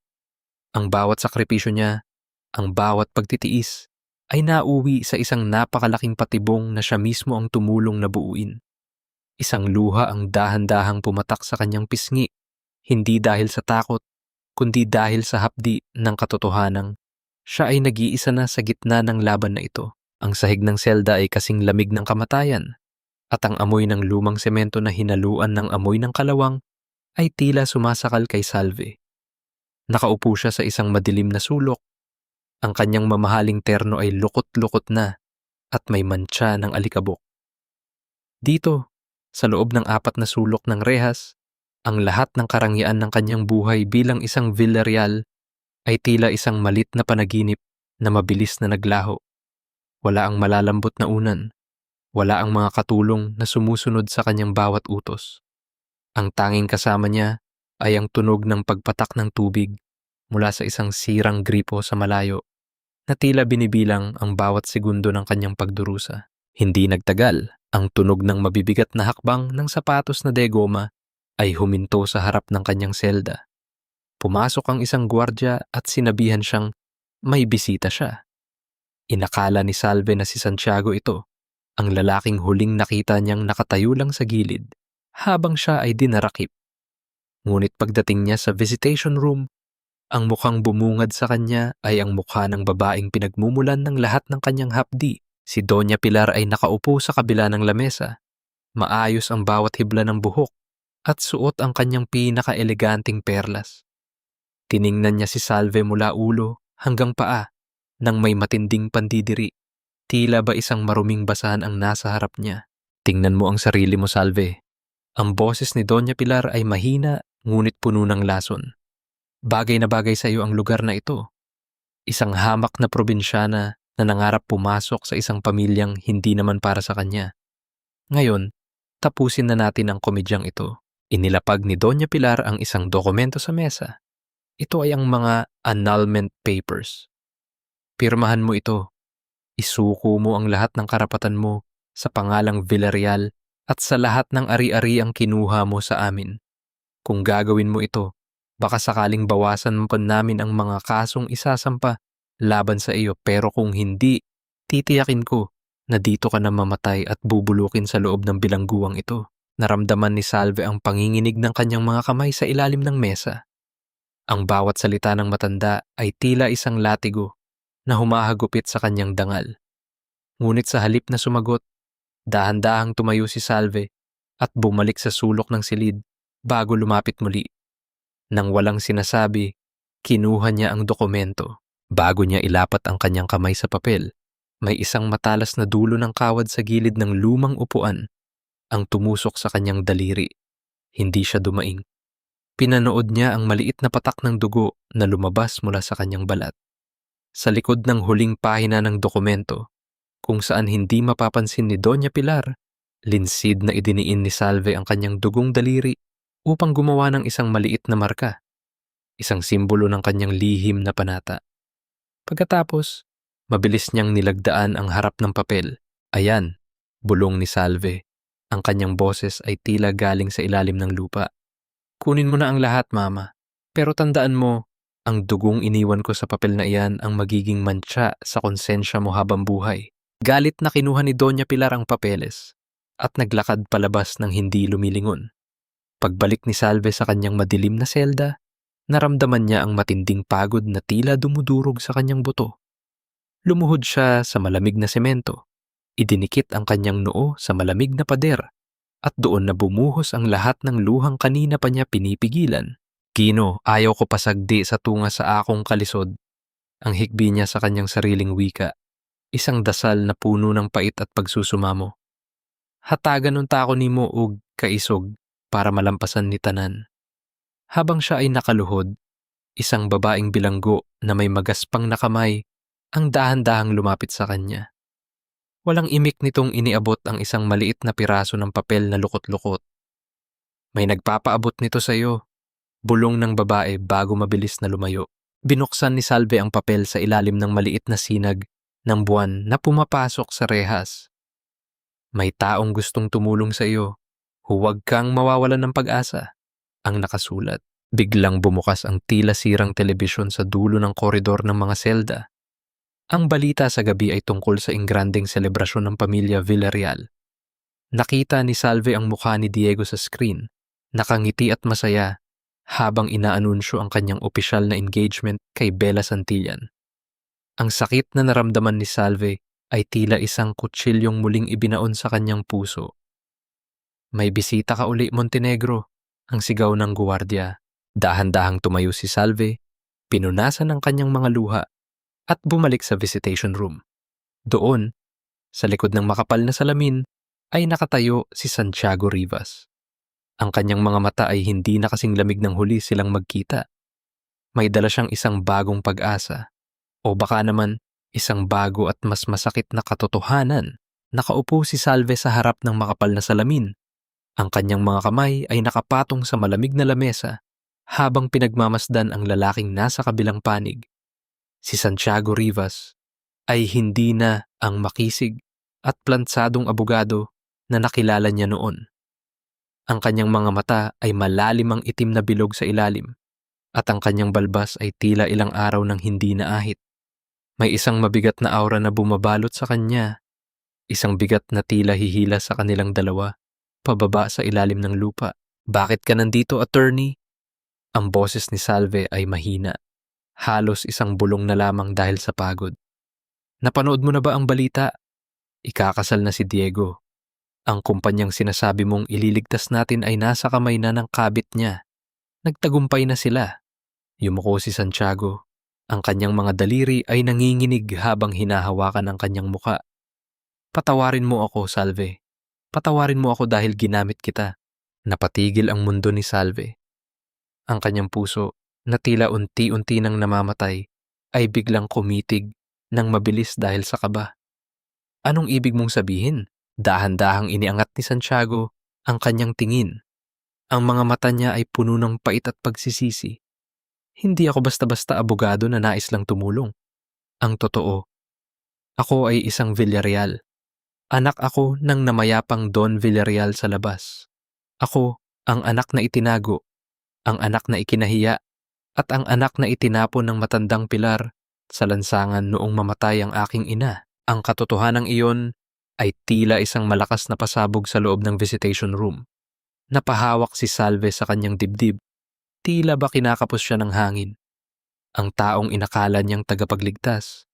Ang bawat sakripisyo niya, ang bawat pagtitiis, ay nauwi sa isang napakalaking patibong na siya mismo ang tumulong na buuin. Isang luha ang dahan-dahang pumatak sa kanyang pisngi, hindi dahil sa takot, kundi dahil sa hapdi ng katotohanang siya ay nag-iisa na sa gitna ng laban na ito. Ang sahig ng selda ay kasing lamig ng kamatayan, at ang amoy ng lumang semento na hinaluan ng amoy ng kalawang ay tila sumasakal kay Salve. Nakaupo siya sa isang madilim na sulok. Ang kanyang mamahaling terno ay lukot-lukot na at may mantsa ng alikabok. Dito, sa loob ng 4 na sulok ng rehas, ang lahat ng karangyaan ng kanyang buhay bilang isang Villarreal ay tila isang malit na panaginip na mabilis na naglaho. Wala ang malalambot na unan. Wala ang mga katulong na sumusunod sa kanyang bawat utos. Ang tanging kasama niya ay ang tunog ng pagpatak ng tubig mula sa isang sirang gripo sa malayo na tila binibilang ang bawat segundo ng kanyang pagdurusa. Hindi nagtagal, ang tunog ng mabibigat na hakbang ng sapatos na degoma ay huminto sa harap ng kanyang selda. Pumasok ang isang gwardya at sinabihan siyang may bisita siya. Inakala ni Salve na si Santiago ito, ang lalaking huling nakita niyang nakatayo lang sa gilid habang siya ay dinarakip. Ngunit pagdating niya sa visitation room, ang mukhang bumungad sa kanya ay ang mukha ng babaeng pinagmumulan ng lahat ng kanyang hapdi. Si Doña Pilar ay nakaupo sa kabila ng lamesa. Maayos ang bawat hibla ng buhok at suot ang kanyang pinaka-eleganting perlas. Tiningnan niya si Salve mula ulo hanggang paa nang may matinding pandidiri. Tila ba isang maruming basahan ang nasa harap niya. Tingnan mo ang sarili mo, Salve. Ang boses ni Doña Pilar ay mahina ngunit puno ng lason. Bagay na bagay sa iyo ang lugar na ito. Isang hamak na probinsyana na nangarap pumasok sa isang pamilyang hindi naman para sa kanya. Ngayon, tapusin na natin ang komedyang ito. Inilapag ni Doña Pilar ang isang dokumento sa mesa. Ito ay ang mga annulment papers. Pirmahan mo ito. Isuko mo ang lahat ng karapatan mo sa pangalang Villarreal at sa lahat ng ari-ari ang kinuha mo sa amin. Kung gagawin mo ito, baka sakaling bawasan pa namin ang mga kasong isasampa laban sa iyo, pero kung hindi, titiyakin ko na dito ka na mamatay at bubulukin sa loob ng bilangguang ito. Naramdaman ni Salve ang panginginig ng kanyang mga kamay sa ilalim ng mesa. Ang bawat salita ng matanda ay tila isang latigo na humahagupit sa kanyang dangal. Ngunit sa halip na sumagot, dahan-dahang tumayo si Salve at bumalik sa sulok ng silid bago lumapit muli. Nang walang sinasabi, kinuha niya ang dokumento. Bago niya ilapat ang kanyang kamay sa papel, may isang matalas na dulo ng kawad sa gilid ng lumang upuan ang tumusok sa kanyang daliri. Hindi siya dumaing. Pinanood niya ang maliit na patak ng dugo na lumabas mula sa kanyang balat. Sa likod ng huling pahina ng dokumento, kung saan hindi mapapansin ni Doña Pilar, linsid na idiniin ni Salve ang kanyang dugong daliri upang gumawa ng isang maliit na marka, isang simbolo ng kanyang lihim na panata. Pagkatapos, mabilis niyang nilagdaan ang harap ng papel. Ayan, bulong ni Salve. Ang kanyang boses ay tila galing sa ilalim ng lupa. Kunin mo na ang lahat, Mama. Pero tandaan mo, ang dugong iniwan ko sa papel na iyan ang magiging mantsa sa konsensya mo habang buhay. Galit na kinuha ni Doña Pilar ang papeles at naglakad palabas ng hindi lumilingon. Pagbalik ni Salve sa kanyang madilim na selda, naramdaman niya ang matinding pagod na tila dumudurog sa kanyang buto. Lumuhod siya sa malamig na semento. Idinikit ang kanyang noo sa malamig na pader at doon na bumuhos ang lahat ng luhang kanina pa niya pinipigilan. Gino, ayaw ko pasagdi sa tunga sa akong kalisod. Ang hikbi niya sa kanyang sariling wika. Isang dasal na puno ng pait at pagsusumamo. Hatagan nun tako nimo og kaisog para malampasan ni tanan. Habang siya ay nakaluhod, isang babaeng bilanggo na may magaspang na kamay ang dahan-dahang lumapit sa kanya. Walang imik nitong iniabot ang isang maliit na piraso ng papel na lukot-lukot. May nagpapaabot nito sa iyo, bulong ng babae bago mabilis na lumayo. Binuksan ni Salve ang papel sa ilalim ng maliit na sinag ng buwan na pumapasok sa rehas. May taong gustong tumulong sa iyo. Huwag kang mawawalan ng pag-asa. Ang nakasulat. Biglang bumukas ang tila sirang telebisyon sa dulo ng koridor ng mga selda. Ang balita sa gabi ay tungkol sa ingranding selebrasyon ng pamilya Villarreal. Nakita ni Salve ang mukha ni Diego sa screen, nakangiti at masaya, habang inaanunsyo ang kanyang opisyal na engagement kay Bella Santillan. Ang sakit na naramdaman ni Salve ay tila isang kutsilyong muling ibinaon sa kanyang puso. May bisita ka uli, Montenegro, ang sigaw ng guwardiya. Dahan-dahang tumayo si Salve, pinunasan ang kanyang mga luha, at bumalik sa visitation room. Doon, sa likod ng makapal na salamin, ay nakatayo si Santiago Rivas. Ang kanyang mga mata ay hindi na kasing lamig ng huli silang magkita. May dala siyang isang bagong pag-asa, o baka naman isang bago at mas masakit na katotohanan. Nakaupo si Salve sa harap ng makapal na salamin. Ang kanyang mga kamay ay nakapatong sa malamig na lamesa habang pinagmamasdan ang lalaking nasa kabilang panig. Si Santiago Rivas ay hindi na ang makisig at plantsadong abogado na nakilala niya noon. Ang kanyang mga mata ay malalim ang itim na bilog sa ilalim at ang kanyang balbas ay tila ilang araw nang hindi naahit. May isang mabigat na aura na bumabalot sa kanya, isang bigat na tila hihila sa kanilang dalawa, pababa sa ilalim ng lupa. Bakit ka nandito, attorney? Ang boses ni Salve ay mahina, halos isang bulong na lamang dahil sa pagod. Napanood mo na ba ang balita? Ikakasal na si Diego. Ang kumpanyang sinasabi mong ililigtas natin ay nasa kamay na ng kabit niya. Nagtagumpay na sila. Yumuko si Santiago. Ang kanyang mga daliri ay nanginginig habang hinahawakan ang kanyang muka. Patawarin mo ako, Salve. Patawarin mo ako dahil ginamit kita. Napatigil ang mundo ni Salve. Ang kanyang puso, na tila unti-unti nang namamatay, ay biglang kumitig ng mabilis dahil sa kaba. Anong ibig mong sabihin? Dahan-dahang iniangat ni Santiago ang kanyang tingin. Ang mga mata niya ay puno ng pait at pagsisisi. Hindi ako basta-basta abogado na nais lang tumulong. Ang totoo, ako ay isang Villarreal. Anak ako ng namayapang Don Villarreal sa labas. Ako ang anak na itinago, ang anak na ikinahiya, at ang anak na itinapon ng matandang Pilar sa lansangan noong mamatay ang aking ina. Ang katotohanang iyon ay tila isang malakas na pasabog sa loob ng visitation room. Napahawak si Salve sa kanyang dibdib. Tila ba kinakapos siya ng hangin. Ang taong inakala niyang tagapagligtas.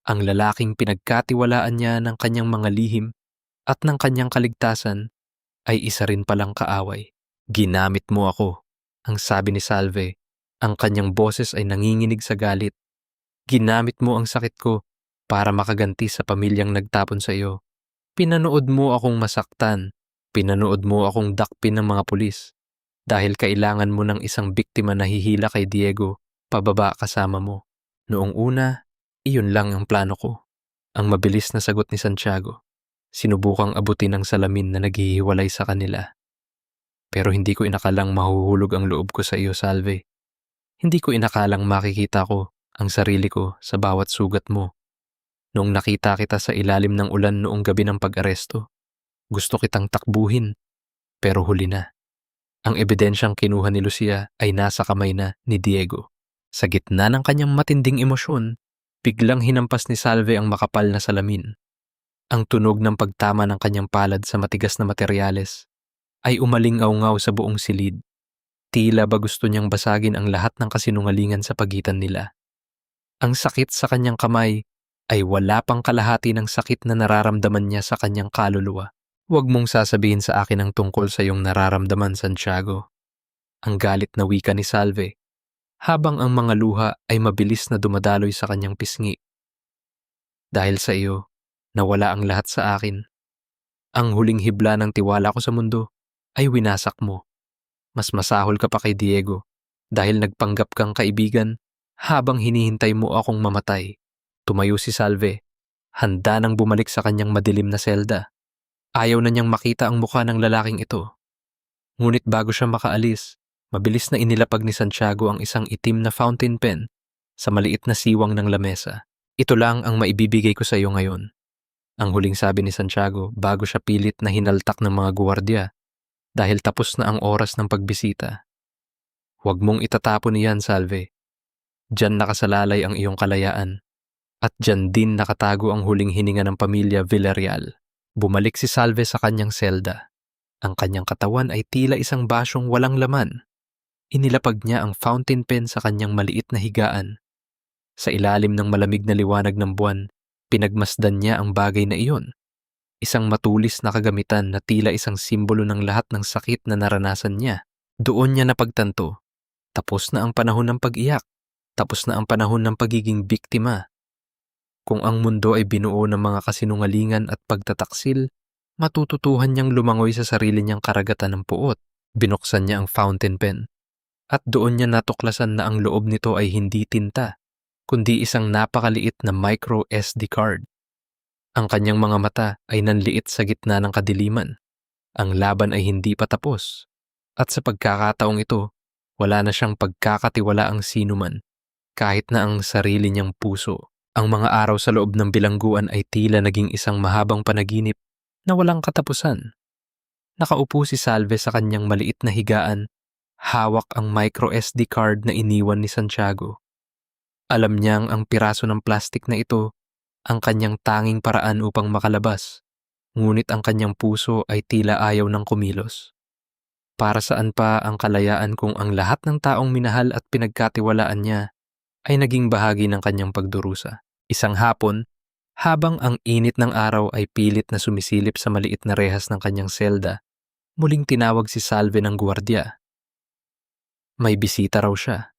Ang lalaking pinagkatiwalaan niya ng kanyang mga lihim at ng kanyang kaligtasan ay isa rin palang kaaway. Ginamit mo ako, ang sabi ni Salve. Ang kanyang boses ay nanginginig sa galit. Ginamit mo ang sakit ko para makaganti sa pamilyang nagtapon sa iyo. Pinanood mo akong masaktan. Pinanood mo akong dakpin ng mga pulis. Dahil kailangan mo ng isang biktima na hihila kay Diego, pababa kasama mo. Noong una, iyon lang ang plano ko. Ang mabilis na sagot ni Santiago. Sinubukang abutin ang salamin na naghihiwalay sa kanila. Pero hindi ko inakalang mahuhulog ang loob ko sa iyo, Salve. Hindi ko inakalang makikita ko ang sarili ko sa bawat sugat mo. Noong nakita kita sa ilalim ng ulan noong gabi ng pag-aresto, gusto kitang takbuhin, pero huli na. Ang ebidensyang kinuha ni Lucia ay nasa kamay na ni Diego. Sa gitna ng kanyang matinding emosyon, biglang hinampas ni Salve ang makapal na salamin. Ang tunog ng pagtama ng kanyang palad sa matigas na materyales ay umalingaw-ngaw sa buong silid. Tila ba gusto niyang basagin ang lahat ng kasinungalingan sa pagitan nila. Ang sakit sa kanyang kamay ay wala pang kalahati ng sakit na nararamdaman niya sa kanyang kaluluwa. Huwag mong sasabihin sa akin ang tungkol sa iyong nararamdaman, Santiago. Ang galit na wika ni Salve, habang ang mga luha ay mabilis na dumadaloy sa kanyang pisngi. Dahil sa iyo, nawala ang lahat sa akin. Ang huling hibla ng tiwala ko sa mundo ay winasak mo. Mas masahol ka pa kay Diego dahil nagpanggap kang kaibigan habang hinihintay mo akong mamatay. Tumayo si Salve, handa nang bumalik sa kanyang madilim na selda. Ayaw na niyang makita ang mukha ng lalaking ito. Ngunit bago siya makaalis, mabilis na inilapag ni Santiago ang isang itim na fountain pen sa maliit na siwang ng lamesa. Ito lang ang maibibigay ko sa iyo ngayon. Ang huling sabi ni Santiago bago siya pilit na hinaltak ng mga guwardiya dahil tapos na ang oras ng pagbisita. Huwag mong itatapon iyan, Salve. Diyan nakasalalay ang iyong kalayaan. At diyan din nakatago ang huling hininga ng pamilya Villarreal. Bumalik si Salve sa kanyang selda. Ang kanyang katawan ay tila isang basyong walang laman. Inilapag niya ang fountain pen sa kanyang maliit na higaan. Sa ilalim ng malamig na liwanag ng buwan, pinagmasdan niya ang bagay na iyon. Isang matulis na kagamitan na tila isang simbolo ng lahat ng sakit na naranasan niya. Doon niya napagtanto. Tapos na ang panahon ng pag-iyak. Tapos na ang panahon ng pagiging biktima. Kung ang mundo ay binuo ng mga kasinungalingan at pagtataksil, matututuhan niyang lumangoy sa sarili niyang karagatan ng puot. Binuksan niya ang fountain pen. At doon niya natuklasan na ang loob nito ay hindi tinta, kundi isang napakaliit na micro SD card. Ang kanyang mga mata ay nanliit sa gitna ng kadiliman. Ang laban ay hindi pa tapos. At sa pagkakataong ito, wala na siyang pagkakatiwalaang sinuman, kahit na ang sarili niyang puso. Ang mga araw sa loob ng bilangguan ay tila naging isang mahabang panaginip na walang katapusan. Nakaupo si Salve sa kanyang maliit na higaan, hawak ang micro SD card na iniwan ni Santiago. Alam niyang ang piraso ng plastik na ito ang kanyang tanging paraan upang makalabas, ngunit ang kanyang puso ay tila ayaw ng kumilos. Para saan pa ang kalayaan kung ang lahat ng taong minahal at pinagkatiwalaan niya ay naging bahagi ng kanyang pagdurusa? Isang hapon, habang ang init ng araw ay pilit na sumisilip sa maliit na rehas ng kanyang selda, muling tinawag si Salve ng guwardiya. May bisita raw siya.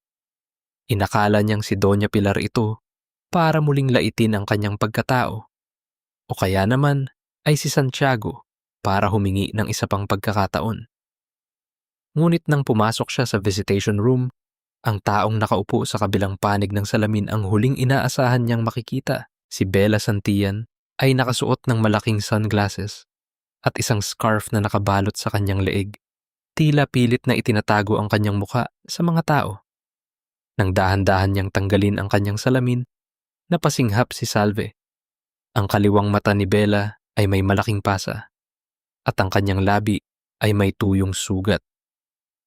Inakala niyang si Doña Pilar ito para muling laitin ang kanyang pagkatao. O kaya naman ay si Santiago para humingi ng isa pang pagkakataon. Ngunit nang pumasok siya sa visitation room, ang taong nakaupo sa kabilang panig ng salamin ang huling inaasahan niyang makikita. Si Bella Santillan ay nakasuot ng malaking sunglasses at isang scarf na nakabalot sa kanyang leeg. Tila pilit na itinatago ang kanyang muka sa mga tao. Nang dahan-dahan niyang tanggalin ang kanyang salamin, napasinghap si Salve. Ang kaliwang mata ni Bella ay may malaking pasa at ang kanyang labi ay may tuyong sugat.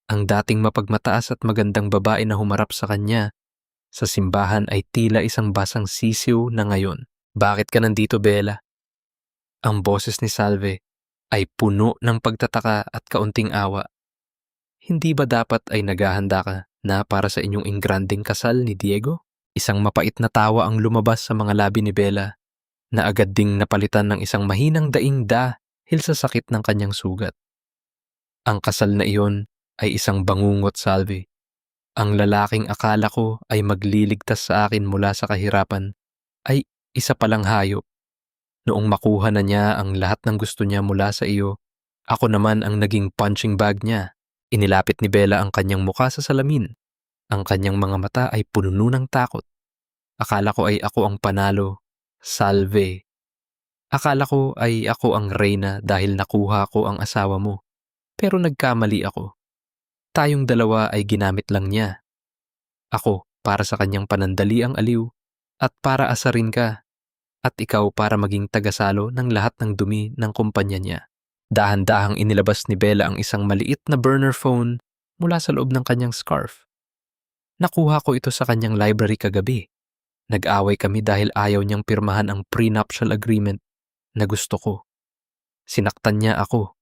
Ang dating mapagmataas at magandang babae na humarap sa kanya sa simbahan ay tila isang basang sisiw na ngayon. Bakit ka nandito, Bella? Ang boses ni Salve ay puno ng pagtataka at kaunting awa. Hindi ba dapat ay naghahanda ka na para sa inyong ingranding kasal ni Diego? Isang mapait na tawa ang lumabas sa mga labi ni Bella na agad ding napalitan ng isang mahinang daing dahil sa sakit ng kanyang sugat. Ang kasal na iyon ay isang bangungot, Salve. Ang lalaking akala ko ay magliligtas sa akin mula sa kahirapan ay isa palang hayop. Noong makuha na niya ang lahat ng gusto niya mula sa iyo, ako naman ang naging punching bag niya. Inilapit ni Bella ang kanyang mukha sa salamin. Ang kanyang mga mata ay puno ng takot. Akala ko ay ako ang panalo. Salve. Akala ko ay ako ang reyna dahil nakuha ko ang asawa mo. Pero nagkamali ako. Tayong dalawa ay ginamit lang niya. Ako para sa kanyang panandaliang aliw at para asarin ka. At ikaw para maging tagasalo ng lahat ng dumi ng kumpanya niya. Dahan-dahang inilabas ni Bella ang isang maliit na burner phone mula sa loob ng kanyang scarf. Nakuha ko ito sa kanyang library kagabi. Nag-away kami dahil ayaw niyang pirmahan ang prenuptial agreement na gusto ko. Sinaktan niya ako.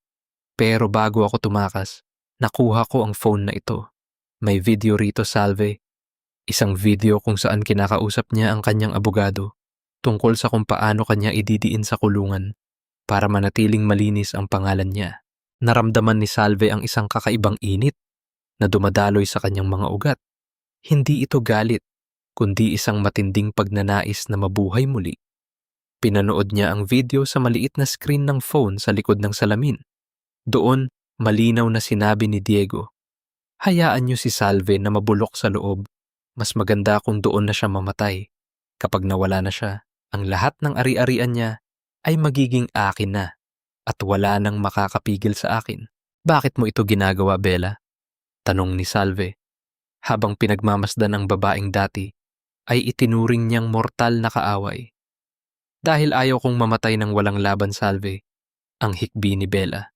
Pero bago ako tumakas, nakuha ko ang phone na ito. May video rito, Salve. Isang video kung saan kinakausap niya ang kanyang abogado tungkol sa kung paano kanya ididiin sa kulungan para manatiling malinis ang pangalan niya. Naramdaman ni Salve ang isang kakaibang init na dumadaloy sa kanyang mga ugat. Hindi ito galit, kundi isang matinding pagnanais na mabuhay muli. Pinanood niya ang video sa maliit na screen ng phone sa likod ng salamin. Doon, malinaw na sinabi ni Diego, "Hayaan niyo si Salve na mabulok sa loob. Mas maganda kung doon na siya mamatay. Kapag nawala na siya, ang lahat ng ari-arian niya ay magiging akin na at wala nang makakapigil sa akin." "Bakit mo ito ginagawa, Bella?" tanong ni Salve. Habang pinagmamasdan ang babaeng dati, ay itinuring niyang mortal na kaaway. "Dahil ayaw kong mamatay ng walang laban, Salve," ang hikbi ni Bella.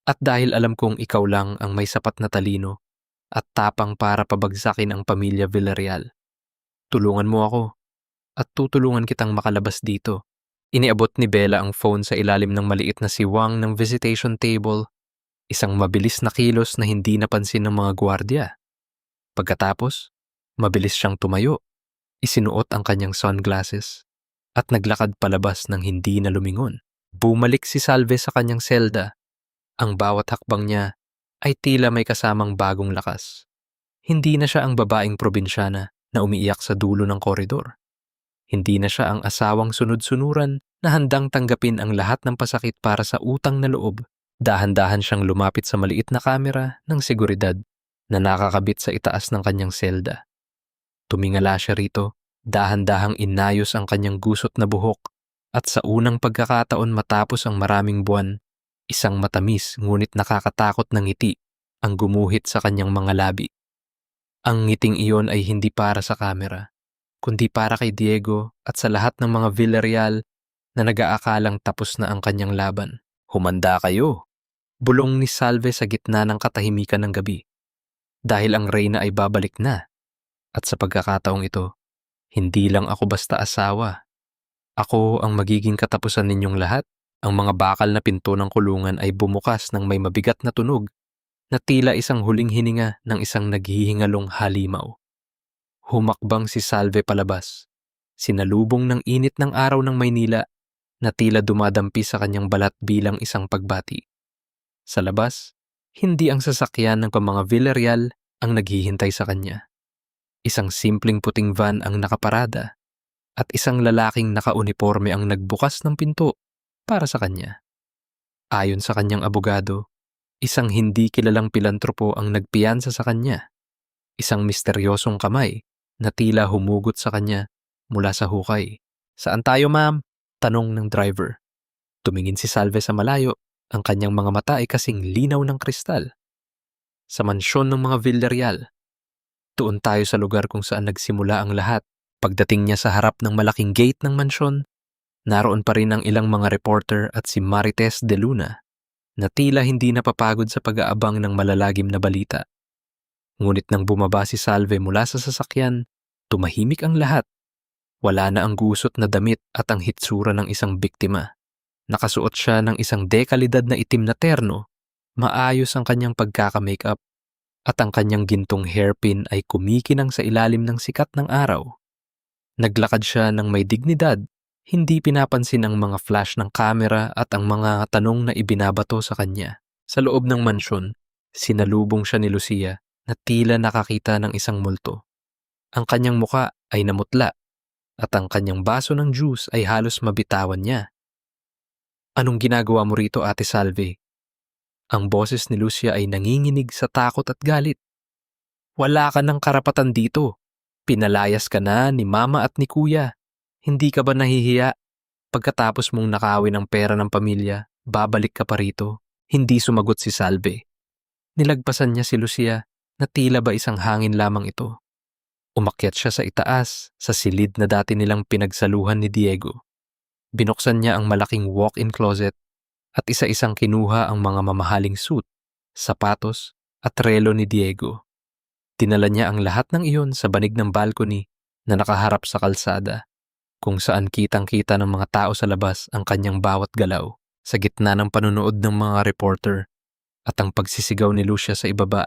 "At dahil alam kong ikaw lang ang may sapat na talino at tapang para pabagsakin ang pamilya Villarreal. Tulungan mo ako at tutulungan kitang makalabas dito." Iniabot ni Bella ang phone sa ilalim ng maliit na siwang ng visitation table, isang mabilis na kilos na hindi napansin ng mga gwardiya. Pagkatapos, mabilis siyang tumayo, isinuot ang kanyang sunglasses at naglakad palabas ng hindi na lumingon. Bumalik si Salve sa kanyang selda. Ang bawat hakbang niya ay tila may kasamang bagong lakas. Hindi na siya ang babaeng probinsyana na umiiyak sa dulo ng koridor. Hindi na siya ang asawang sunod-sunuran na handang tanggapin ang lahat ng pasakit para sa utang na loob. Dahan-dahan siyang lumapit sa maliit na kamera ng seguridad na nakakabit sa itaas ng kanyang selda. Tumingala siya rito, dahan-dahang inayos ang kanyang gusot na buhok at sa unang pagkakataon matapos ang maraming buwan, isang matamis ngunit nakakatakot na ngiti ang gumuhit sa kanyang mga labi. Ang ngiting iyon ay hindi para sa kamera, kundi para kay Diego at sa lahat ng mga Villarreal na nag-aakalang tapos na ang kanyang laban. "Humanda kayo," bulong ni Salve sa gitna ng katahimikan ng gabi. "Dahil ang reyna ay babalik na. At sa pagkakataong ito, hindi lang ako basta asawa. Ako ang magiging katapusan ninyong lahat." Ang mga bakal na pinto ng kulungan ay bumukas ng may mabigat na tunog na tila isang huling hininga ng isang naghihingalong halimaw. Humakbang si Salve palabas, sinalubong ng init ng araw ng Maynila na tila dumadampi sa kanyang balat bilang isang pagbati. Sa labas, hindi ang sasakyan ng mga Villarreal ang naghihintay sa kanya. Isang simpleng puting van ang nakaparada at isang lalaking nakauniporme ang nagbukas ng pinto para sa kanya. Ayon sa kanyang abogado, isang hindi kilalang pilantropo ang nagpiyansa sa kanya. Isang misteryosong kamay na tila humugot sa kanya mula sa hukay. "Saan tayo, ma'am?" tanong ng driver. Tumingin si Salve sa malayo, ang kanyang mga mata ay kasing linaw ng kristal. "Sa mansyon ng mga Villarreal." Doon tayo sa lugar kung saan nagsimula ang lahat. Pagdating niya sa harap ng malaking gate ng mansyon, naroon pa rin ang ilang mga reporter at si Marites de Luna na tila hindi napapagod sa pag-aabang ng malalagim na balita. Ngunit nang bumaba si Salve mula sa sasakyan, tumahimik ang lahat. Wala na ang gusot na damit at ang hitsura ng isang biktima. Nakasuot siya ng isang dekalidad na itim na terno, maayos ang kanyang pagkaka-makeup at ang kanyang gintong hairpin ay kumikinang sa ilalim ng sikat ng araw. Naglakad siya ng may dignidad, hindi pinapansin ang mga flash ng kamera at ang mga tanong na ibinabato sa kanya. Sa loob ng mansyon, sinalubong siya ni Lucia na tila nakakita ng isang multo. Ang kanyang muka ay namutla at ang kanyang baso ng juice ay halos mabitawan niya. "Anong ginagawa mo rito, Ate Salve?" Ang boses ni Lucia ay nanginginig sa takot at galit. "Wala ka ng karapatan dito. Pinalayas ka na ni Mama at ni Kuya. Hindi ka ba nahihiya? Pagkatapos mong nakawin ang pera ng pamilya, babalik ka pa rito." Hindi sumagot si Salve. Nilagpasan niya si Lucia na tila ba isang hangin lamang ito. Umakyat siya sa itaas, sa silid na dati nilang pinagsaluhan ni Diego. Binuksan niya ang malaking walk-in closet at isa-isang kinuha ang mga mamahaling suit, sapatos at relo ni Diego. Dinala niya ang lahat ng iyon sa banig ng balcony na nakaharap sa kalsada, kung saan kitang-kita ng mga tao sa labas ang kanyang bawat galaw. Sa gitna ng panunood ng mga reporter at ang pagsisigaw ni Lucia sa ibaba,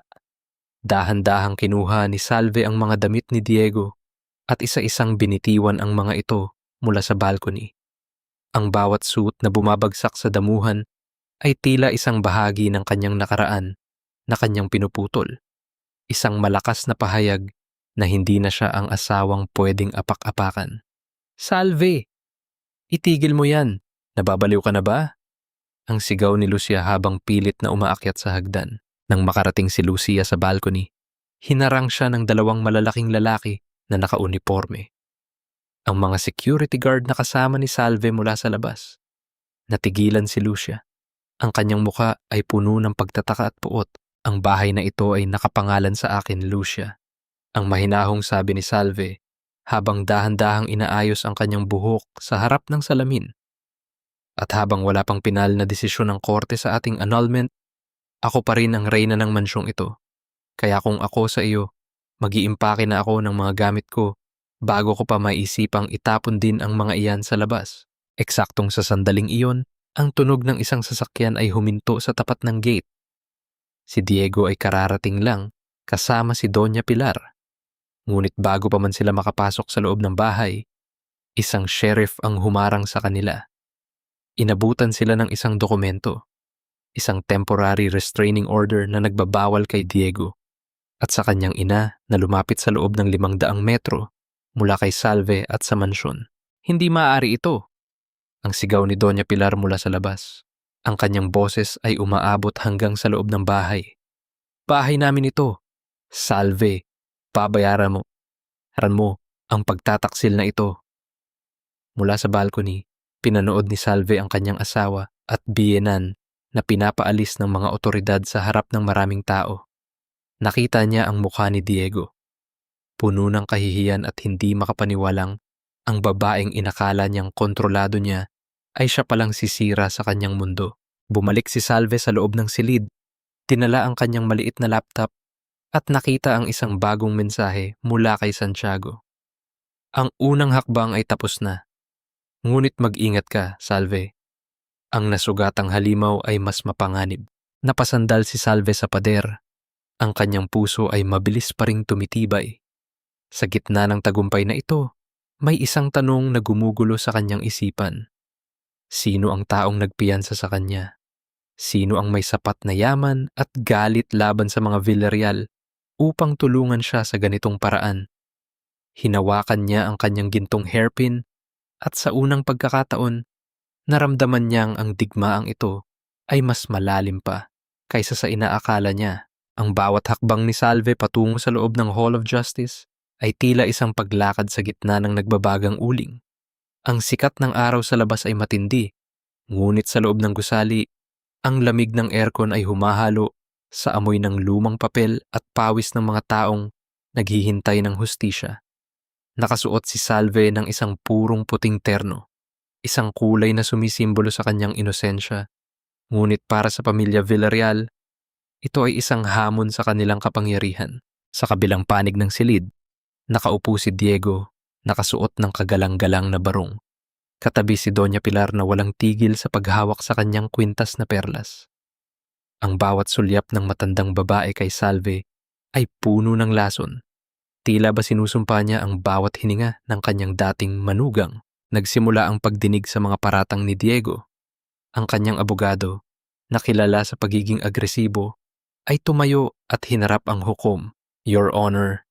dahan-dahang kinuha ni Salve ang mga damit ni Diego at isa-isang binitiwan ang mga ito mula sa balcony. Ang bawat suit na bumabagsak sa damuhan ay tila isang bahagi ng kanyang nakaraan na kanyang pinuputol. Isang malakas na pahayag na hindi na siya ang asawang pwedeng apak-apakan. "Salve! Itigil mo yan! Nababaliw ka na ba?" Ang sigaw ni Lucia habang pilit na umaakyat sa hagdan. Nang makarating si Lucia sa balcony, hinarang siya ng dalawang malalaking lalaki na nakauniporme. Ang mga security guard na kasama ni Salve mula sa labas. Natigilan si Lucia. Ang kanyang muka ay puno ng pagtataka at puot. "Ang bahay na ito ay nakapangalan sa akin, Lucia." Ang mahinahong sabi ni Salve habang dahan-dahang inaayos ang kanyang buhok sa harap ng salamin. "At habang wala pang pinal na desisyon ng korte sa ating annulment, ako pa rin ang reyna ng mansyong ito. Kaya kung ako sa iyo, mag-iimpake na ako ng mga gamit ko bago ko pa maisipang itapon din ang mga iyan sa labas." Eksaktong sa sandaling iyon, ang tunog ng isang sasakyan ay huminto sa tapat ng gate. Si Diego ay kararating lang kasama si Doña Pilar. Ngunit bago pa man sila makapasok sa loob ng bahay, isang sheriff ang humarang sa kanila. Inabutan sila ng isang dokumento, isang temporary restraining order na nagbabawal kay Diego at sa kanyang ina na lumapit sa loob ng 500 metro mula kay Salve at sa mansyon. "Hindi maaari ito!" Ang sigaw ni Doña Pilar mula sa labas. Ang kanyang boses ay umaabot hanggang sa loob ng bahay. "Bahay namin ito. Salve, babayaran mo ang pagtataksil na ito." Mula sa balcony, pinanood ni Salve ang kanyang asawa at biyenan na pinapaalis ng mga otoridad sa harap ng maraming tao. Nakita niya ang mukha ni Diego. Puno ng kahihiyan at hindi makapaniwalang ang babaeng inakala niyang kontrolado niya ay siya palang sisira sa kanyang mundo. Bumalik si Salve sa loob ng silid, tinala ang kanyang maliit na laptop at nakita ang isang bagong mensahe mula kay Santiago. "Ang unang hakbang ay tapos na. Ngunit mag-ingat ka, Salve. Ang nasugatang halimaw ay mas mapanganib." Napasandal si Salve sa pader. Ang kanyang puso ay mabilis pa ring tumitibay. Sa gitna ng tagumpay na ito, may isang tanong na gumugulo sa kanyang isipan. Sino ang taong nagpiyansa sa kanya? Sino ang may sapat na yaman at galit laban sa mga Villarreal upang tulungan siya sa ganitong paraan? Hinawakan niya ang kanyang gintong hairpin at sa unang pagkakataon, naramdaman niyang ang digmaang ito ay mas malalim pa kaysa sa inaakala niya. Ang bawat hakbang ni Salve patungo sa loob ng Hall of Justice ay tila isang paglakad sa gitna ng nagbabagang uling. Ang sikat ng araw sa labas ay matindi, ngunit sa loob ng gusali, ang lamig ng aircon ay humahalo sa amoy ng lumang papel at pawis ng mga taong naghihintay ng hustisya. Nakasuot si Salve ng isang purong puting terno, isang kulay na sumisimbolo sa kanyang inosensya. Ngunit para sa pamilya Villarreal, ito ay isang hamon sa kanilang kapangyarihan. Sa kabilang panig ng silid, nakaupo si Diego, nakasuot ng kagalang-galang na barong. Katabi si Doña Pilar na walang tigil sa paghawak sa kanyang kwintas na perlas. Ang bawat sulyap ng matandang babae kay Salve ay puno ng lason. Tila ba sinusumpa niya ang bawat hininga ng kanyang dating manugang. Nagsimula ang pagdinig sa mga paratang ni Diego. Ang kanyang abogado, na kilala sa pagiging agresibo, ay tumayo at hinarap ang hukom. Your Honor,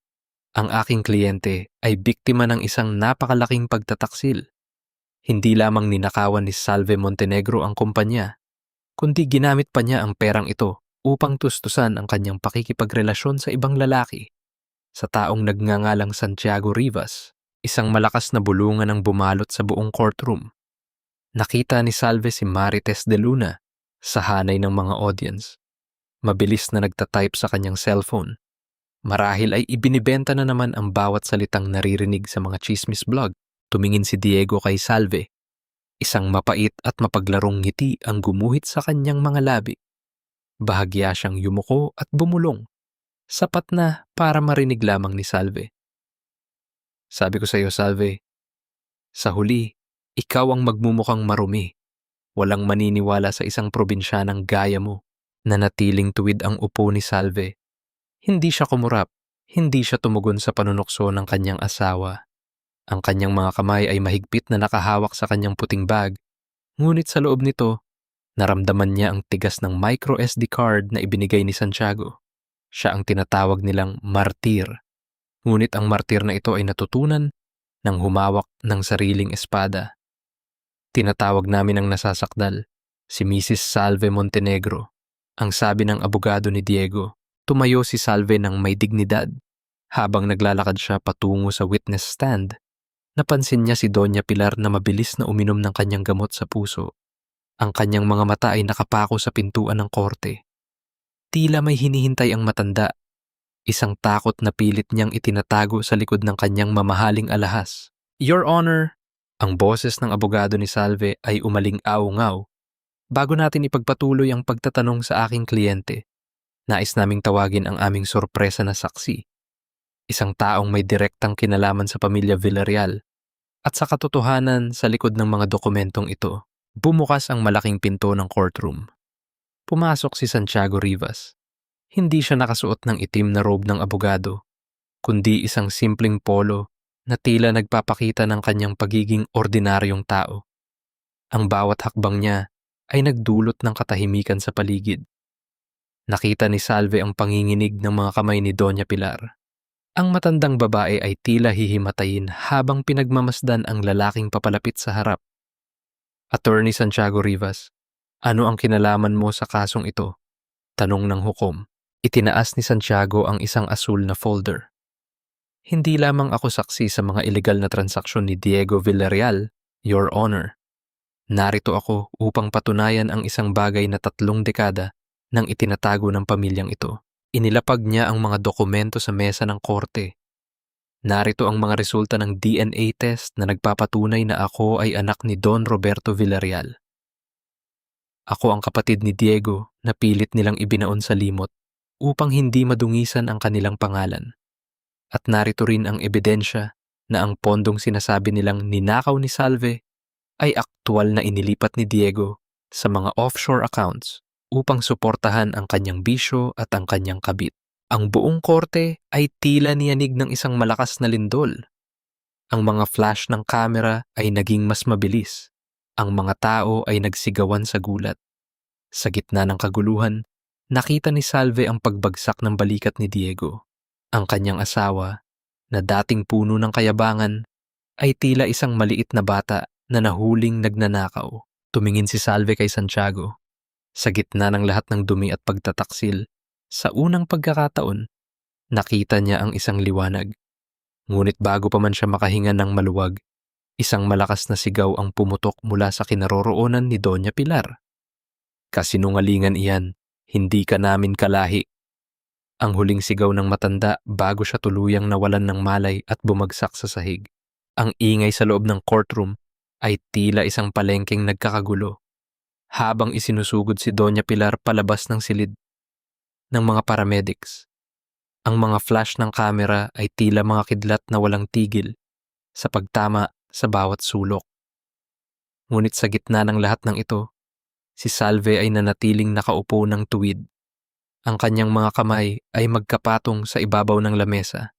ang aking kliyente ay biktima ng isang napakalaking pagtataksil. Hindi lamang ninakawan ni Salve Montenegro ang kumpanya, kundi ginamit pa niya ang perang ito upang tustusan ang kanyang pakikipagrelasyon sa ibang lalaki. Sa taong nagngangalang Santiago Rivas, isang malakas na bulungan ang bumalot sa buong courtroom. Nakita ni Salve si Marites de Luna sa hanay ng mga audience. Mabilis na nagtatype sa kanyang cellphone. Marahil ay ibinibenta na naman ang bawat salitang naririnig sa mga chismis blog. Tumingin si Diego kay Salve. Isang mapait at mapaglarong ngiti ang gumuhit sa kanyang mga labi. Bahagya siyang yumuko at bumulong. Sapat na para marinig lamang ni Salve. Sabi ko sa iyo, Salve, sa huli, ikaw ang magmumukhang marumi. Walang maniniwala sa isang probinsyanang gaya mo. Nanatiling tuwid ang upo ni Salve. Hindi siya kumurap, hindi siya tumugon sa panunukso ng kanyang asawa. Ang kanyang mga kamay ay mahigpit na nakahawak sa kanyang puting bag, ngunit sa loob nito, naramdaman niya ang tigas ng micro SD card na ibinigay ni Santiago. Siya ang tinatawag nilang martir. Ngunit ang martir na ito ay natutunan nang humawak ng sariling espada. Tinatawag namin ang nasasakdal, si Mrs. Salve Montenegro. Ang sabi ng abogado ni Diego, tumayo si Salve ng may dignidad. Habang naglalakad siya patungo sa witness stand, napansin niya si Doña Pilar na mabilis na uminom ng kanyang gamot sa puso. Ang kanyang mga mata ay nakapako sa pintuan ng korte. Tila may hinihintay ang matanda. Isang takot na pilit niyang itinatago sa likod ng kanyang mamahaling alahas. Your Honor, ang boses ng abogado ni Salve ay umaling-aw-ngaw. Bago natin ipagpatuloy ang pagtatanong sa aking kliyente, nais naming tawagin ang aming sorpresa na saksi. Isang taong may direktang kinalaman sa pamilya Villarreal. At sa katotohanan sa likod ng mga dokumentong ito, bumukas ang malaking pinto ng courtroom. Pumasok si Santiago Rivas. Hindi siya nakasuot ng itim na robe ng abogado, kundi isang simpleng polo na tila nagpapakita ng kanyang pagiging ordinaryong tao. Ang bawat hakbang niya ay nagdulot ng katahimikan sa paligid. Nakita ni Salve ang panginginig ng mga kamay ni Doña Pilar. Ang matandang babae ay tila hihimatayin habang pinagmamasdan ang lalaking papalapit sa harap. Attorney Santiago Rivas, ano ang kinalaman mo sa kasong ito? Tanong ng hukom. Itinaas ni Santiago ang isang asul na folder. Hindi lamang ako saksi sa mga ilegal na transaksyon ni Diego Villarreal, Your Honor. Narito ako upang patunayan ang isang bagay na 3 dekada nang itinatago ng pamilyang ito. Inilapag niya ang mga dokumento sa mesa ng korte. Narito ang mga resulta ng DNA test na nagpapatunay na ako ay anak ni Don Roberto Villarreal. Ako ang kapatid ni Diego na pilit nilang ibinaon sa limot upang hindi madungisan ang kanilang pangalan. At narito rin ang ebidensya na ang pondong sinasabi nilang ninakaw ni Salve ay aktwal na inilipat ni Diego sa mga offshore accounts upang suportahan ang kanyang bisyo at ang kanyang kabit. Ang buong korte ay tila niyanig ng isang malakas na lindol. Ang mga flash ng kamera ay naging mas mabilis. Ang mga tao ay nagsigawan sa gulat. Sa gitna ng kaguluhan, nakita ni Salve ang pagbagsak ng balikat ni Diego. Ang kanyang asawa, na dating puno ng kayabangan, ay tila isang maliit na bata na nahuling nagnanakaw. Tumingin si Salve kay Santiago. Sa gitna ng lahat ng dumi at pagtataksil, sa unang pagkakataon, nakita niya ang isang liwanag. Ngunit bago pa man siya makahinga ng maluwag, isang malakas na sigaw ang pumutok mula sa kinaroroonan ni Doña Pilar. Kasinungalingan iyan, hindi ka namin kalahi. Ang huling sigaw ng matanda bago siya tuluyang nawalan ng malay at bumagsak sa sahig. Ang ingay sa loob ng courtroom ay tila isang palengkeng nagkakagulo. Habang isinusugod si Doña Pilar palabas ng silid ng mga paramedics. Ang mga flash ng kamera ay tila mga kidlat na walang tigil sa pagtama sa bawat sulok. Ngunit sa gitna ng lahat ng ito, si Salve ay nanatiling nakaupo ng tuwid. Ang kanyang mga kamay ay magkapatong sa ibabaw ng lamesa,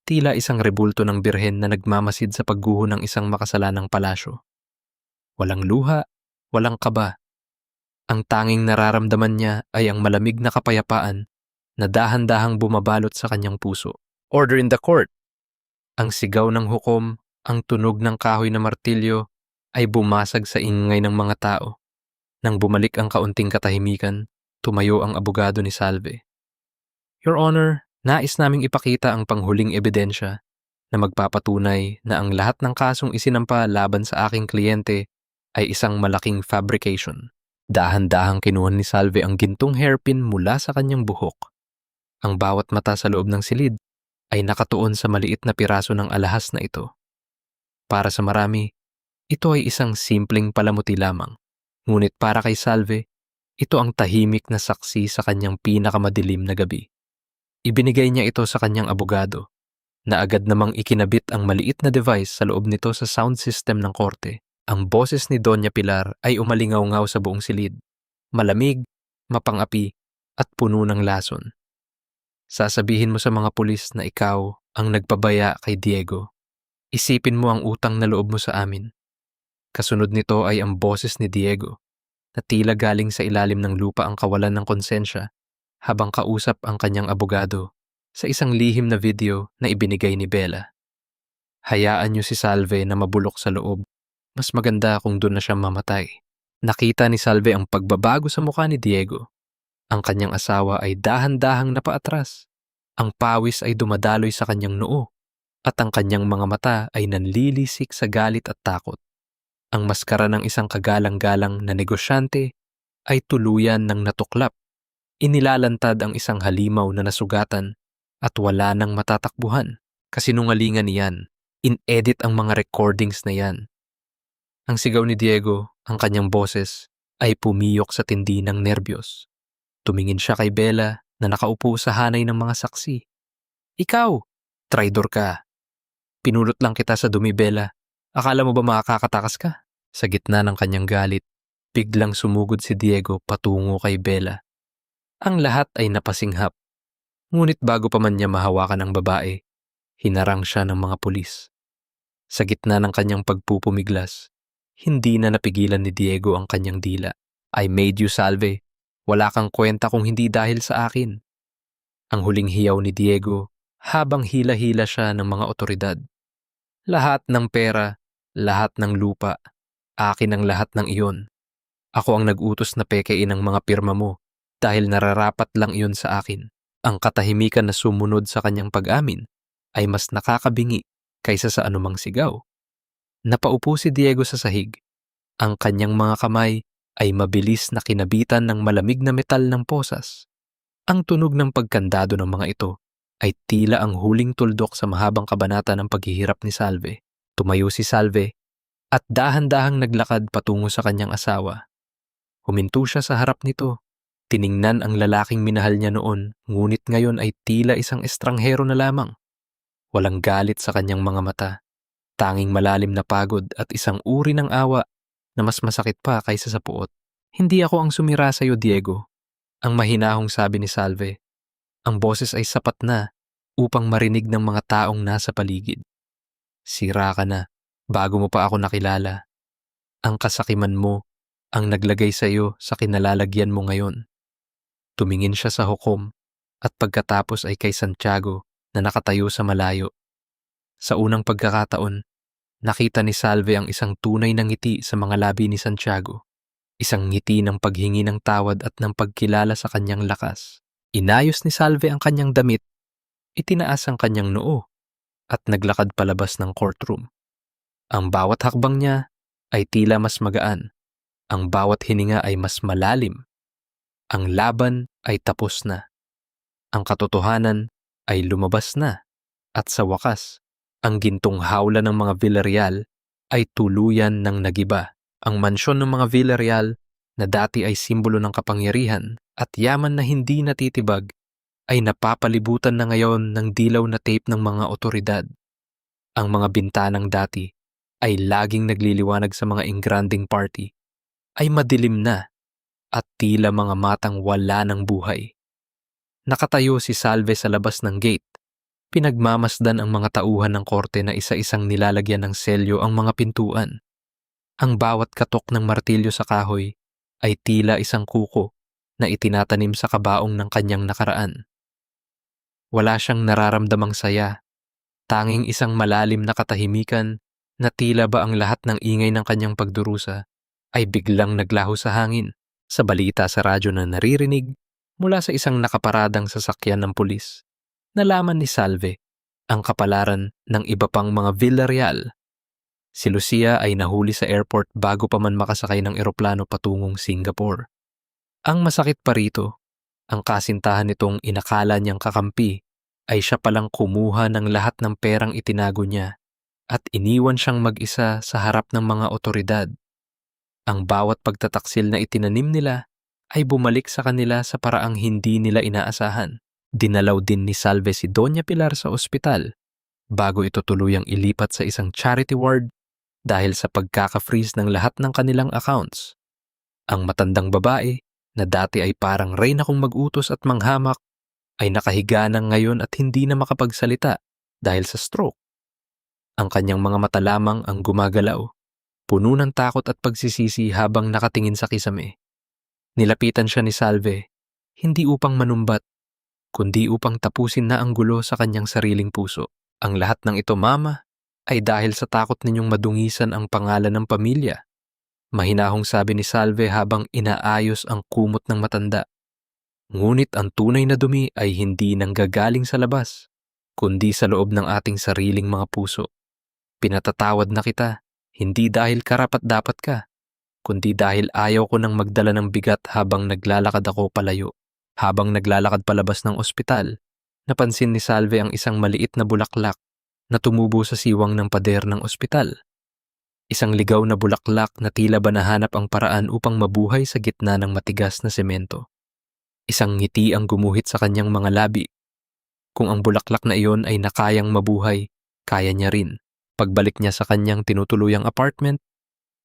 tila isang rebulto ng birhen na nagmamasid sa pagguho ng isang makasalanang palasyo. Walang luha, walang kaba. Ang tanging nararamdaman niya ay ang malamig na kapayapaan na dahan-dahang bumabalot sa kanyang puso. Order in the court! Ang sigaw ng hukom, ang tunog ng kahoy na martilyo ay bumasag sa ingay ng mga tao. Nang bumalik ang kaunting katahimikan, tumayo ang abogado ni Salve. Your Honor, nais naming ipakita ang panghuling ebidensya na magpapatunay na ang lahat ng kasong isinampa laban sa aking kliyente ay isang malaking fabrication. Dahan-dahang kinuha ni Salve ang gintong hairpin mula sa kanyang buhok. Ang bawat mata sa loob ng silid ay nakatuon sa maliit na piraso ng alahas na ito. Para sa marami, ito ay isang simpleng palamuti lamang. Ngunit para kay Salve, ito ang tahimik na saksi sa kanyang pinakamadilim na gabi. Ibinigay niya ito sa kanyang abogado, na agad namang ikinabit ang maliit na device sa loob nito sa sound system ng korte. Ang boses ni Doña Pilar ay umalingaw-ngaw sa buong silid. Malamig, mapang-api, at puno ng lason. Sasabihin mo sa mga pulis na ikaw ang nagpabaya kay Diego. Isipin mo ang utang na loob mo sa amin. Kasunod nito ay ang boses ni Diego, na tila galing sa ilalim ng lupa ang kawalan ng konsensya habang kausap ang kanyang abogado sa isang lihim na video na ibinigay ni Bella. Hayaan niyo si Salve na mabulok sa loob. Mas maganda kung doon na siya mamatay. Nakita ni Salve ang pagbabago sa mukha ni Diego. Ang kanyang asawa ay dahan-dahang napaatras. Ang pawis ay dumadaloy sa kanyang noo at ang kanyang mga mata ay nanlilisik sa galit at takot. Ang maskara ng isang kagalang-galang na negosyante ay tuluyan ng natuklap. Inilalantad ang isang halimaw na nasugatan at wala nang matatakbuhan. Kasinungalingan niyan. In-edit ang mga recordings na yan. Ang sigaw ni Diego, ang kanyang boses, ay pumiyok sa tindi ng nerbiyos. Tumingin siya kay Bella na nakaupo sa hanay ng mga saksi. Ikaw! Traidor ka! Pinulot lang kita sa dumi, Bella. Akala mo ba makakatakas ka? Sa gitna ng kanyang galit, biglang sumugod si Diego patungo kay Bella. Ang lahat ay napasinghap. Ngunit bago pa man niya mahawakan ang babae, hinarang siya ng mga pulis. Sa gitna ng kanyang pagpupumiglas, hindi na napigilan ni Diego ang kanyang dila. I made you, Salve. Wala kang kwenta kung hindi dahil sa akin. Ang huling hiyaw ni Diego habang hila-hila siya ng mga otoridad. Lahat ng pera, lahat ng lupa, akin ang lahat ng iyon. Ako ang nag-utos na pekein ang mga pirma mo dahil nararapat lang iyon sa akin. Ang katahimikan na sumunod sa kanyang pag-amin ay mas nakakabingi kaysa sa anumang sigaw. Napaupo si Diego sa sahig. Ang kanyang mga kamay ay mabilis na kinabitan ng malamig na metal ng posas. Ang tunog ng pagkandado ng mga ito ay tila ang huling tuldok sa mahabang kabanata ng paghihirap ni Salve. Tumayo si Salve at dahan-dahang naglakad patungo sa kanyang asawa. Huminto siya sa harap nito. Tiningnan ang lalaking minahal niya noon, ngunit ngayon ay tila isang estranghero na lamang. Walang galit sa kanyang mga mata. Tanging malalim na pagod at isang uri ng awa na mas masakit pa kaysa sa puot. Hindi ako ang sumira sa iyo, Diego. Ang mahinahong sabi ni Salve. Ang boses ay sapat na upang marinig ng mga taong nasa paligid. Sira ka na, bago mo pa ako nakilala. Ang kasakiman mo ang naglagay sa iyo sa kinalalagyan mo ngayon. Tumingin siya sa hukom at pagkatapos ay kay Santiago na nakatayo sa malayo. Sa unang pagkakataon, nakita ni Salve ang isang tunay na ngiti sa mga labi ni Santiago. Isang ngiti ng paghingi ng tawad at ng pagkilala sa kanyang lakas. Inayos ni Salve ang kanyang damit, itinaas ang kanyang noo, at naglakad palabas ng courtroom. Ang bawat hakbang niya ay tila mas magaan. Ang bawat hininga ay mas malalim. Ang laban ay tapos na. Ang katotohanan ay lumabas na. At sa wakas, ang gintong hawla ng mga Villarreal ay tuluyan ng nagiba. Ang mansyon ng mga Villarreal na dati ay simbolo ng kapangyarihan at yaman na hindi natitibag ay napapalibutan na ngayon ng dilaw na tape ng mga otoridad. Ang mga bintanang dati ay laging nagliliwanag sa mga ingranding party ay madilim na at tila mga matang wala ng buhay. Nakatayo si Salve sa labas ng gate. Pinagmamasdan ang mga tauhan ng korte na isa-isang nilalagyan ng selyo ang mga pintuan. Ang bawat katok ng martilyo sa kahoy ay tila isang kuko na itinatanim sa kabaong ng kanyang nakaraan. Wala siyang nararamdamang saya, tanging isang malalim na katahimikan na tila ba ang lahat ng ingay ng kanyang pagdurusa ay biglang naglaho sa hangin. Sa balita sa radyo na naririnig mula sa isang nakaparadang sasakyan ng pulis, nalaman ni Salve ang kapalaran ng iba pang mga Villarreal. Si Lucia ay nahuli sa airport bago pa man makasakay ng eroplano patungong Singapore. Ang masakit pa rito, ang kasintahan nitong inakala niyang kakampi ay siya palang kumuha ng lahat ng perang itinago niya at iniwan siyang mag-isa sa harap ng mga otoridad. Ang bawat pagtataksil na itinanim nila ay bumalik sa kanila sa paraang hindi nila inaasahan. Dinalaw din ni Salve si Doña Pilar sa ospital bago ito tuluyang ilipat sa isang charity ward dahil sa pagkaka-freeze ng lahat ng kanilang accounts. Ang matandang babae na dati ay parang reyna kong mag-utos at manghamak ay nakahiga na ngayon at hindi na makapagsalita dahil sa stroke. Ang kanyang mga mata lamang ang gumagalaw, puno ng takot at pagsisisi habang nakatingin sa kisame. Nilapitan siya ni Salve, hindi upang manumbat, kundi upang tapusin na ang gulo sa kanyang sariling puso. Ang lahat ng ito, Mama, ay dahil sa takot ninyong madungisan ang pangalan ng pamilya. Mahinahong sabi ni Salve habang inaayos ang kumot ng matanda. Ngunit ang tunay na dumi ay hindi nanggagaling sa labas, kundi sa loob ng ating sariling mga puso. Pinatatawad na kita, hindi dahil karapat-dapat ka, kundi dahil ayaw ko nang magdala ng bigat habang naglalakad ako palayo. Habang naglalakad palabas ng ospital, napansin ni Salve ang isang maliit na bulaklak na tumubo sa siwang ng pader ng ospital. Isang ligaw na bulaklak na tila ba nahanap ang paraan upang mabuhay sa gitna ng matigas na semento. Isang ngiti ang gumuhit sa kanyang mga labi. Kung ang bulaklak na iyon ay nakayang mabuhay, kaya niya rin. Pagbalik niya sa kanyang tinutuluyang apartment,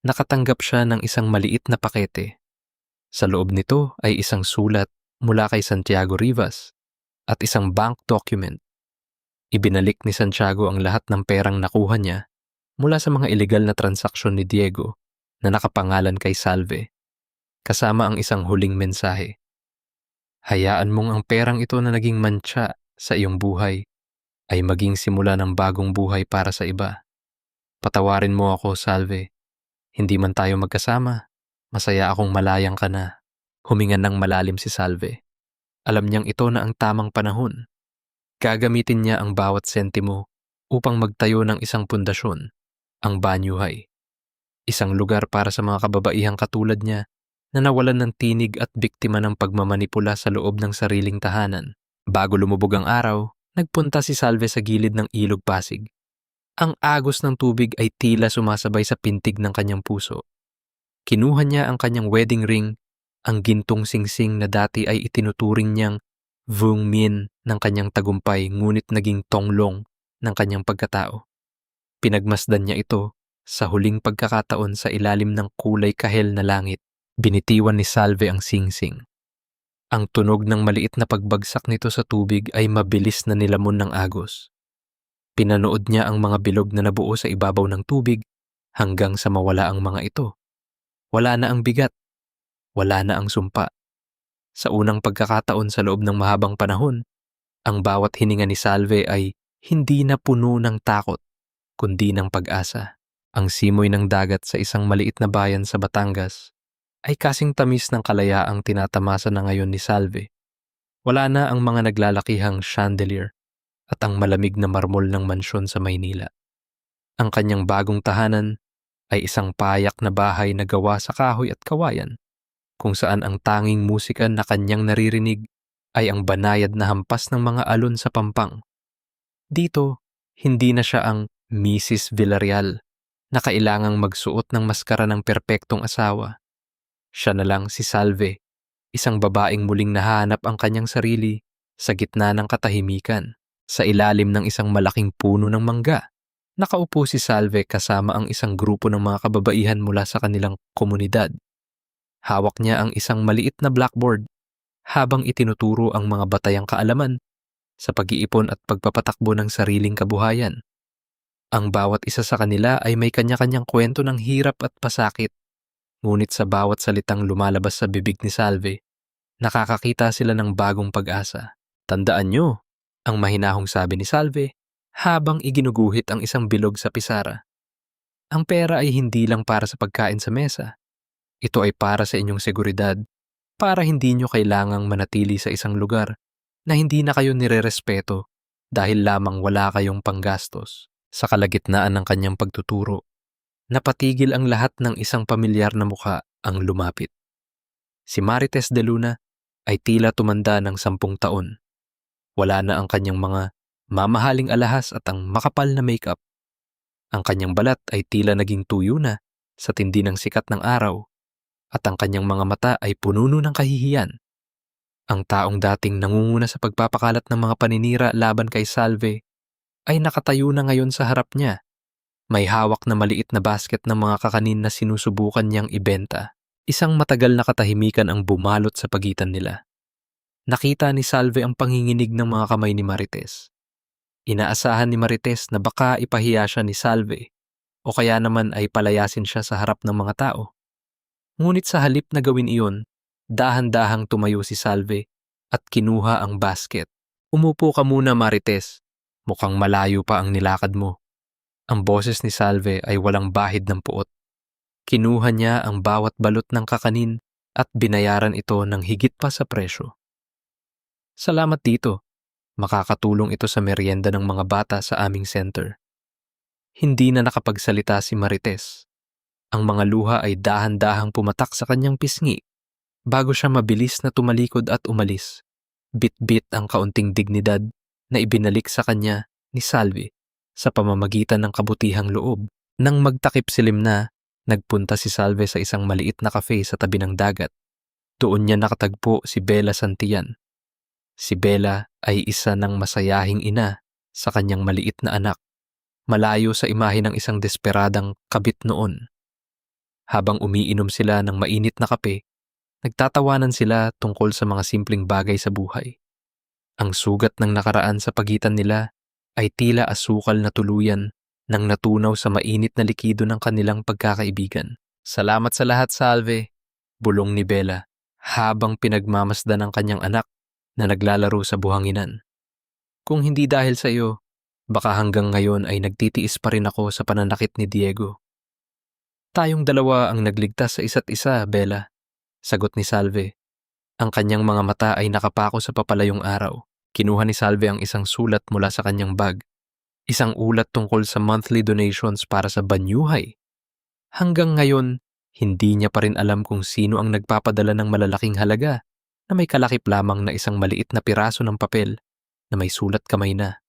nakatanggap siya ng isang maliit na pakete. Sa loob nito ay isang sulat mula kay Santiago Rivas at isang bank document. Ibinalik ni Santiago ang lahat ng perang nakuha niya mula sa mga ilegal na transaksyon ni Diego na nakapangalan kay Salve, kasama ang isang huling mensahe. Hayaan mong ang perang ito na naging mantsa sa iyong buhay ay maging simula ng bagong buhay para sa iba. Patawarin mo ako, Salve. Hindi man tayo magkasama, masaya akong malayang ka na. Huminga ng malalim si Salve. Alam niyang ito na ang tamang panahon. Gagamitin niya ang bawat sentimo upang magtayo ng isang pundasyon, ang Banyuhay. Isang lugar para sa mga kababaihang katulad niya na nawalan ng tinig at biktima ng pagmamanipula sa loob ng sariling tahanan. Bago lumubog ang araw, nagpunta si Salve sa gilid ng ilog Pasig. Ang agos ng tubig ay tila sumasabay sa pintig ng kanyang puso. Kinuha niya ang kanyang wedding ring, ang gintong singsing na dati ay itinuturing niyang Vung Min ng kanyang tagumpay ngunit naging tonglong ng kanyang pagkatao. Pinagmasdan niya ito sa huling pagkakataon sa ilalim ng kulay kahel na langit. Binitiwan ni Salve ang singsing. Ang tunog ng maliit na pagbagsak nito sa tubig ay mabilis na nilamon ng agos. Pinanood niya ang mga bilog na nabuo sa ibabaw ng tubig hanggang sa mawala ang mga ito. Wala na ang bigat. Wala na ang sumpa. Sa unang pagkakataon sa loob ng mahabang panahon, ang bawat hininga ni Salve ay hindi na puno ng takot, kundi ng pag-asa. Ang simoy ng dagat sa isang maliit na bayan sa Batangas ay kasing tamis ng kalayaang tinatamasa na ngayon ni Salve. Wala na ang mga naglalakihang chandelier at ang malamig na marmol ng mansyon sa Maynila. Ang kanyang bagong tahanan ay isang payak na bahay na gawa sa kahoy at kawayan, kung saan ang tanging musika na kanyang naririnig ay ang banayad na hampas ng mga alon sa pampang. Dito, hindi na siya ang Mrs. Villarreal na kailangang magsuot ng maskara ng perpektong asawa. Siya na lang si Salve, isang babaeng muling nahanap ang kanyang sarili sa gitna ng katahimikan. Sa ilalim ng isang malaking puno ng mangga, nakaupo si Salve kasama ang isang grupo ng mga kababaihan mula sa kanilang komunidad. Hawak niya ang isang maliit na blackboard. habang itinuturo ang mga batayang kaalaman sa pag-iipon at pagpapatakbo ng sariling kabuhayan. Ang bawat isa sa kanila ay may kanya-kanyang kwento ng hirap at pasakit, ngunit sa bawat salitang lumalabas sa bibig ni Salve, nakakakita sila ng bagong pag-asa. Tandaan nyo, ang mahinahong sabi ni Salve habang iginuguhit ang isang bilog sa pisara. Ang pera ay hindi lang para sa pagkain sa mesa. Ito ay para sa inyong seguridad, para hindi nyo kailangang manatili sa isang lugar na hindi na kayo nirerespeto dahil lamang wala kayong panggastos. Sa kalagitnaan ng kanyang pagtuturo, napatigil ang lahat ng isang pamilyar na mukha ang lumapit. Si Marites de Luna ay tila tumanda ng 10 taon. Wala na ang kanyang mga mamahaling alahas at ang makapal na makeup. Ang kanyang balat ay tila naging tuyo na sa tindi ng sikat ng araw at ang kanyang mga mata ay pununo ng kahihiyan. Ang taong dating nangunguna sa pagpapakalat ng mga paninira laban kay Salve ay nakatayo na ngayon sa harap niya. May hawak na maliit na basket ng mga kakanin na sinusubukan niyang ibenta. Isang matagal na katahimikan ang bumalot sa pagitan nila. Nakita ni Salve ang panginginig ng mga kamay ni Marites. Inaasahan ni Marites na baka ipahiya siya ni Salve o kaya naman ay palayasin siya sa harap ng mga tao. Ngunit sa halip na gawin iyon, dahan-dahang tumayo si Salve at kinuha ang basket. Umupo ka muna, Marites. Mukhang malayo pa ang nilakad mo. Ang boses ni Salve ay walang bahid ng puot. Kinuha niya ang bawat balot ng kakanin at binayaran ito ng higit pa sa presyo. Salamat dito. Makakatulong ito sa merienda ng mga bata sa aming center. Hindi na nakapagsalita si Marites. Ang mga luha ay dahan-dahang pumatak sa kanyang pisngi bago siya mabilis na tumalikod at umalis. Bit-bit ang kaunting dignidad na ibinalik sa kanya ni Salve sa pamamagitan ng kabutihang loob. Nang magtakip silim na, nagpunta si Salve sa isang maliit na cafe sa tabi ng dagat. Doon niya nakatagpo si Bella Santillan. Si Bella ay isa ng masayahing ina sa kanyang maliit na anak, malayo sa imahe ng isang desperadang kabit noon. Habang umiinom sila ng mainit na kape, nagtatawanan sila tungkol sa mga simpleng bagay sa buhay. Ang sugat ng nakaraan sa pagitan nila ay tila asukal na tuluyan nang natunaw sa mainit na likido ng kanilang pagkakaibigan. Salamat sa lahat, Salve, bulong ni Bella habang pinagmamasdan ng kanyang anak na naglalaro sa buhanginan. Kung hindi dahil sa iyo, baka hanggang ngayon ay nagtitiis pa rin ako sa pananakit ni Diego. Tayong dalawa ang nagligtas sa isa't isa, Bella, sagot ni Salve. Ang kanyang mga mata ay nakapako sa papalayong araw. Kinuha ni Salve ang isang sulat mula sa kanyang bag. Isang ulat tungkol sa monthly donations para sa banyuhay. Hanggang ngayon, hindi niya pa rin alam kung sino ang nagpapadala ng malalaking halaga na may kalakip lamang na isang maliit na piraso ng papel na may sulat kamay na.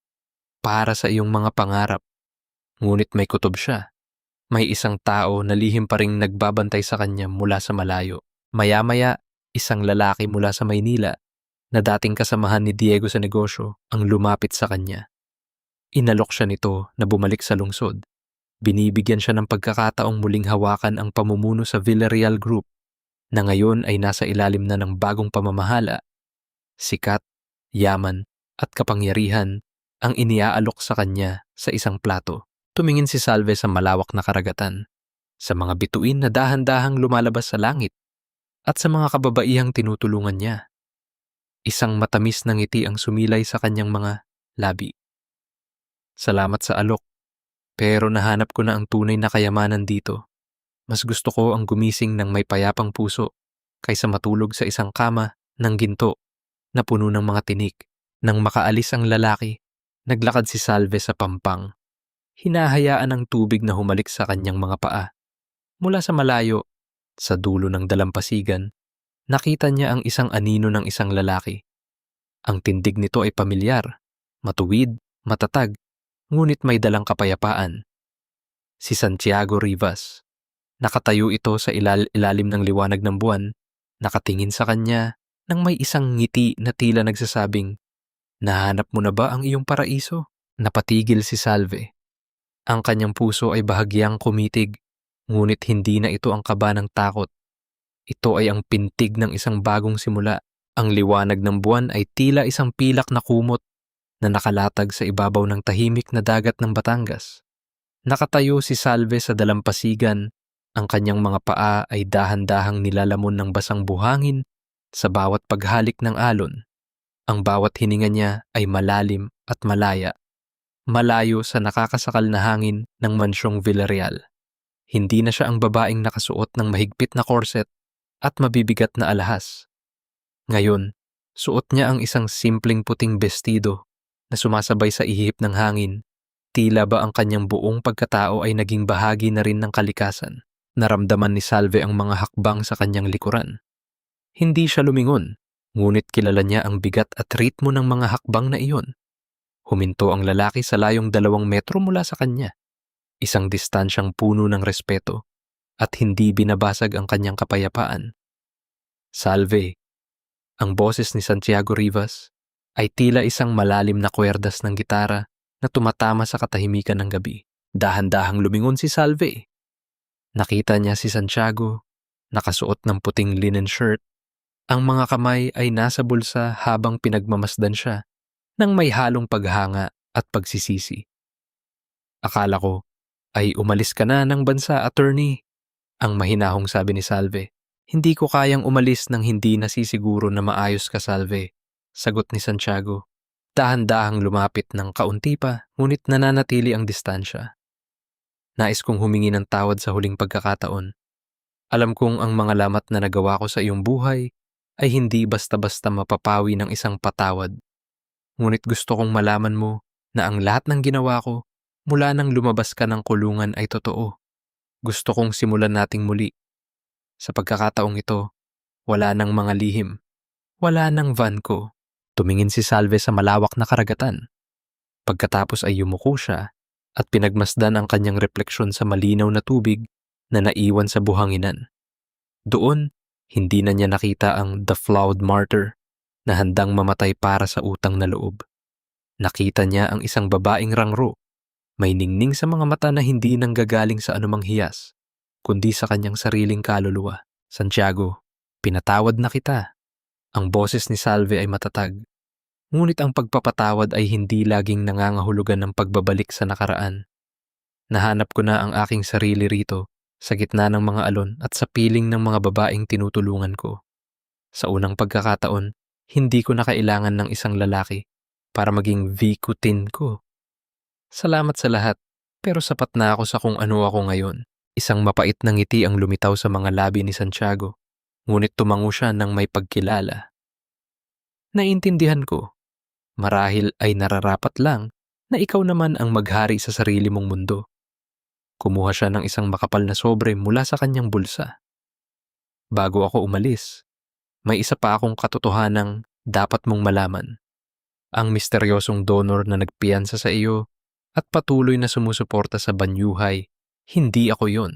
Para sa iyong mga pangarap. Ngunit may kutob siya. May isang tao na lihim pa ring nagbabantay sa kanya mula sa malayo. Maya-maya, isang lalaki mula sa Maynila na dating kasamahan ni Diego sa negosyo ang lumapit sa kanya. Inalok siya nito na bumalik sa lungsod. Binibigyan siya ng pagkakataong muling hawakan ang pamumuno sa Villarreal Group na ngayon ay nasa ilalim na ng bagong pamamahala. Sikat, yaman at kapangyarihan ang iniaalok sa kanya sa isang plato. Tumingin si Salve sa malawak na karagatan, sa mga bituin na dahan-dahang lumalabas sa langit at sa mga kababaihang tinutulungan niya. Isang matamis na ngiti ang sumilay sa kanyang mga labi. Salamat sa alok, pero nahanap ko na ang tunay na kayamanan dito. Mas gusto ko ang gumising ng may payapang puso kaysa matulog sa isang kama ng ginto na puno ng mga tinik. Nang makaalis ang lalaki, naglakad si Salve sa pampang. Hinahayaan ang tubig na humalik sa kanyang mga paa. Mula sa malayo, sa dulo ng dalampasigan, nakita niya ang isang anino ng isang lalaki. Ang tindig nito ay pamilyar, matuwid, matatag, ngunit may dalang kapayapaan. Si Santiago Rivas. Nakatayo ito sa ilalim ng liwanag ng buwan, nakatingin sa kanya nang may isang ngiti na tila nagsasabing, "Nahanap mo na ba ang iyong paraiso?" Napatigil si Salve. Ang kanyang puso ay bahagyang kumitig, ngunit hindi na ito ang kaba ng takot. Ito ay ang pintig ng isang bagong simula. Ang liwanag ng buwan ay tila isang pilak na kumot na nakalatag sa ibabaw ng tahimik na dagat ng Batangas. Nakatayo si Salve sa dalampasigan, ang kanyang mga paa ay dahan-dahang nilalamon ng basang buhangin sa bawat paghalik ng alon. Ang bawat hininga niya ay malalim at malaya, malayo sa nakakasakal na hangin ng mansyong Villarreal. Hindi na siya ang babaeng nakasuot ng mahigpit na korset at mabibigat na alahas. Ngayon, suot niya ang isang simpleng puting bestido na sumasabay sa ihip ng hangin. Tila ba ang kanyang buong pagkatao ay naging bahagi na rin ng kalikasan. Naramdaman ni Salve ang mga hakbang sa kanyang likuran. Hindi siya lumingon, ngunit kilala niya ang bigat at ritmo ng mga hakbang na iyon. Huminto ang lalaki sa layong 2 metro mula sa kanya. Isang distansyang puno ng respeto at hindi binabasag ang kanyang kapayapaan. Salve, ang boses ni Santiago Rivas ay tila isang malalim na kwerdas ng gitara na tumatama sa katahimikan ng gabi. Dahan-dahang lumingon si Salve. Nakita niya si Santiago, nakasuot ng puting linen shirt. Ang mga kamay ay nasa bulsa habang pinagmamasdan siya ng may halong paghanga at pagsisisi. Akala ko ay umalis ka na ng bansa, attorney, ang mahinahong sabi ni Salve. Hindi ko kayang umalis nang hindi nasisiguro na maayos ka, Salve, sagot ni Santiago. Dahan-dahang lumapit ng kaunti pa, ngunit nananatili ang distansya. Nais kong humingi ng tawad sa huling pagkakataon. Alam kong ang mga lamat na nagawa ko sa iyong buhay ay hindi basta-basta mapapawi ng isang patawad. Ngunit gusto kong malaman mo na ang lahat ng ginawa ko mula nang lumabas ka ng kulungan ay totoo. Gusto kong simulan nating muli. Sa pagkakataong ito, wala nang mga lihim. Wala nang van ko. Tumingin si Salve sa malawak na karagatan. Pagkatapos ay yumuko siya at pinagmasdan ang kanyang refleksyon sa malinaw na tubig na naiwan sa buhanginan. Doon, hindi na niya nakita ang the flawed martyr na handang mamatay para sa utang na loob. Nakita niya ang isang babaeng rangro, may ningning sa mga mata na hindi nanggagaling sa anumang hiyas, kundi sa kanyang sariling kaluluwa. Santiago, pinatawad na kita. Ang boses ni Salve ay matatag. Ngunit ang pagpapatawad ay hindi laging nangangahulugan ng pagbabalik sa nakaraan. Nahanap ko na ang aking sarili rito, sa gitna ng mga alon at sa piling ng mga babaeng tinutulungan ko. Sa unang pagkakataon, hindi ko na kailangan ng isang lalaki para maging vikutin ko. Salamat sa lahat, pero sapat na ako sa kung ano ako ngayon. Isang mapait na ngiti ang lumitaw sa mga labi ni Santiago, ngunit tumango siya ng may pagkilala. Naintindihan ko. Marahil ay nararapat lang na ikaw naman ang maghari sa sarili mong mundo. Kumuha siya ng isang makapal na sobre mula sa kanyang bulsa. Bago ako umalis, may isa pa akong katotohanang dapat mong malaman. Ang misteryosong donor na nagpiyansa sa iyo at patuloy na sumusuporta sa banyuhay, hindi ako yon.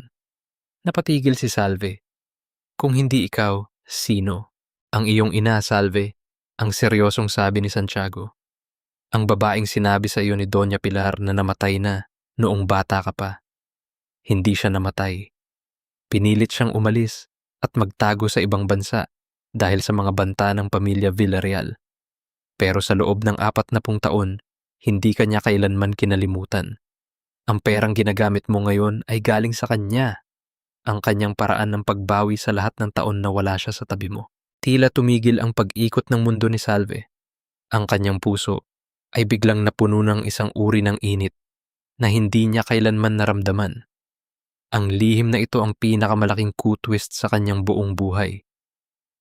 Napatigil si Salve. Kung hindi ikaw, sino? Ang iyong ina, Salve, ang seryosong sabi ni Santiago. Ang babaeng sinabi sa iyo ni Doña Pilar na namatay na noong bata ka pa. Hindi siya namatay. Pinilit siyang umalis at magtago sa ibang bansa dahil sa mga banta ng pamilya Villarreal. Pero sa loob ng 40 taon, hindi kanya kailanman kinalimutan. Ang perang ginagamit mo ngayon ay galing sa kanya. Ang kanyang paraan ng pagbawi sa lahat ng taon na wala siya sa tabi mo. Tila tumigil ang pag-ikot ng mundo ni Salve. Ang kanyang puso ay biglang napuno ng isang uri ng init na hindi niya kailanman naramdaman. Ang lihim na ito ang pinakamalaking coup-twist sa kanyang buong buhay.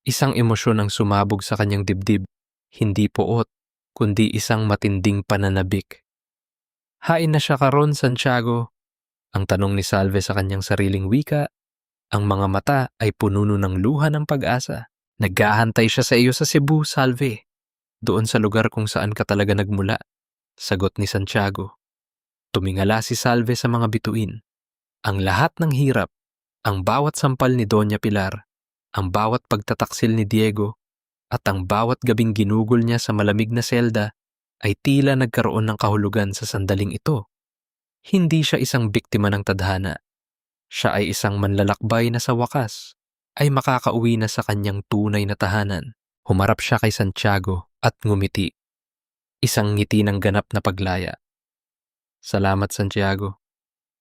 Isang emosyon ang sumabog sa kanyang dibdib, hindi poot, kundi isang matinding pananabik. Hain na siya karon, Santiago? Ang tanong ni Salve sa kanyang sariling wika. Ang mga mata ay pununo ng luha ng pag-asa. Naghahantay siya sa iyo sa Cebu, Salve. Doon sa lugar kung saan ka talaga nagmula, sagot ni Santiago. Tumingala si Salve sa mga bituin. Ang lahat ng hirap, ang bawat sampal ni Doña Pilar, ang bawat pagtataksil ni Diego, at ang bawat gabing ginugol niya sa malamig na selda ay tila nagkaroon ng kahulugan sa sandaling ito. Hindi siya isang biktima ng tadhana. Siya ay isang manlalakbay na sa wakas ay makakauwi na sa kanyang tunay na tahanan. Humarap siya kay Santiago at ngumiti. Isang ngiti ng ganap na paglaya. Salamat, Santiago.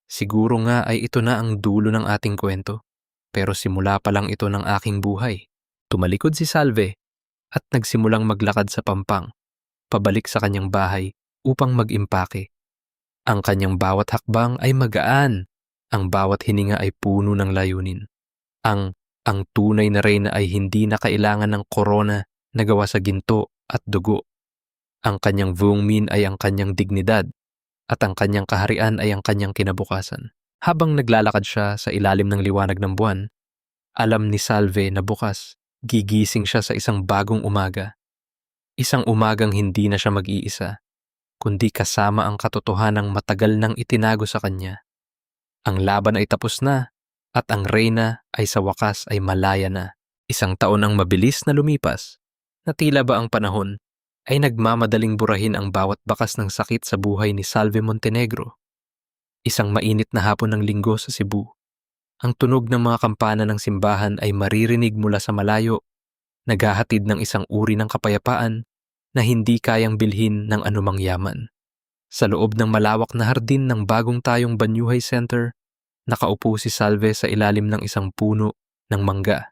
Siguro nga ay ito na ang dulo ng ating kwento. Pero simula pa lang ito ng aking buhay. Tumalikod si Salve at nagsimulang maglakad sa pampang, pabalik sa kanyang bahay upang mag-impake. Ang kanyang bawat hakbang ay magaan. Ang bawat hininga ay puno ng layunin. Ang tunay na reyna ay hindi na kailangan ng korona na gawa sa ginto at dugo. Ang kanyang Vungmin ay ang kanyang dignidad at ang kanyang kaharian ay ang kanyang kinabukasan. Habang naglalakad siya sa ilalim ng liwanag ng buwan, alam ni Salve na bukas, gigising siya sa isang bagong umaga. Isang umagang hindi na siya mag-iisa, kundi kasama ang katotohanang matagal nang itinago sa kanya. Ang laban ay tapos na, at ang reyna ay sa wakas ay malaya na. Isang taon ang mabilis na lumipas, na tila ba ang panahon ay nagmamadaling burahin ang bawat bakas ng sakit sa buhay ni Salve Montenegro. Isang mainit na hapon ng Linggo sa Cebu. Ang tunog ng mga kampana ng simbahan ay maririnig mula sa malayo, naghahatid ng isang uri ng kapayapaan na hindi kayang bilhin ng anumang yaman. Sa loob ng malawak na hardin ng bagong tayong Banyuhay Center, nakaupo si Salve sa ilalim ng isang puno ng mangga.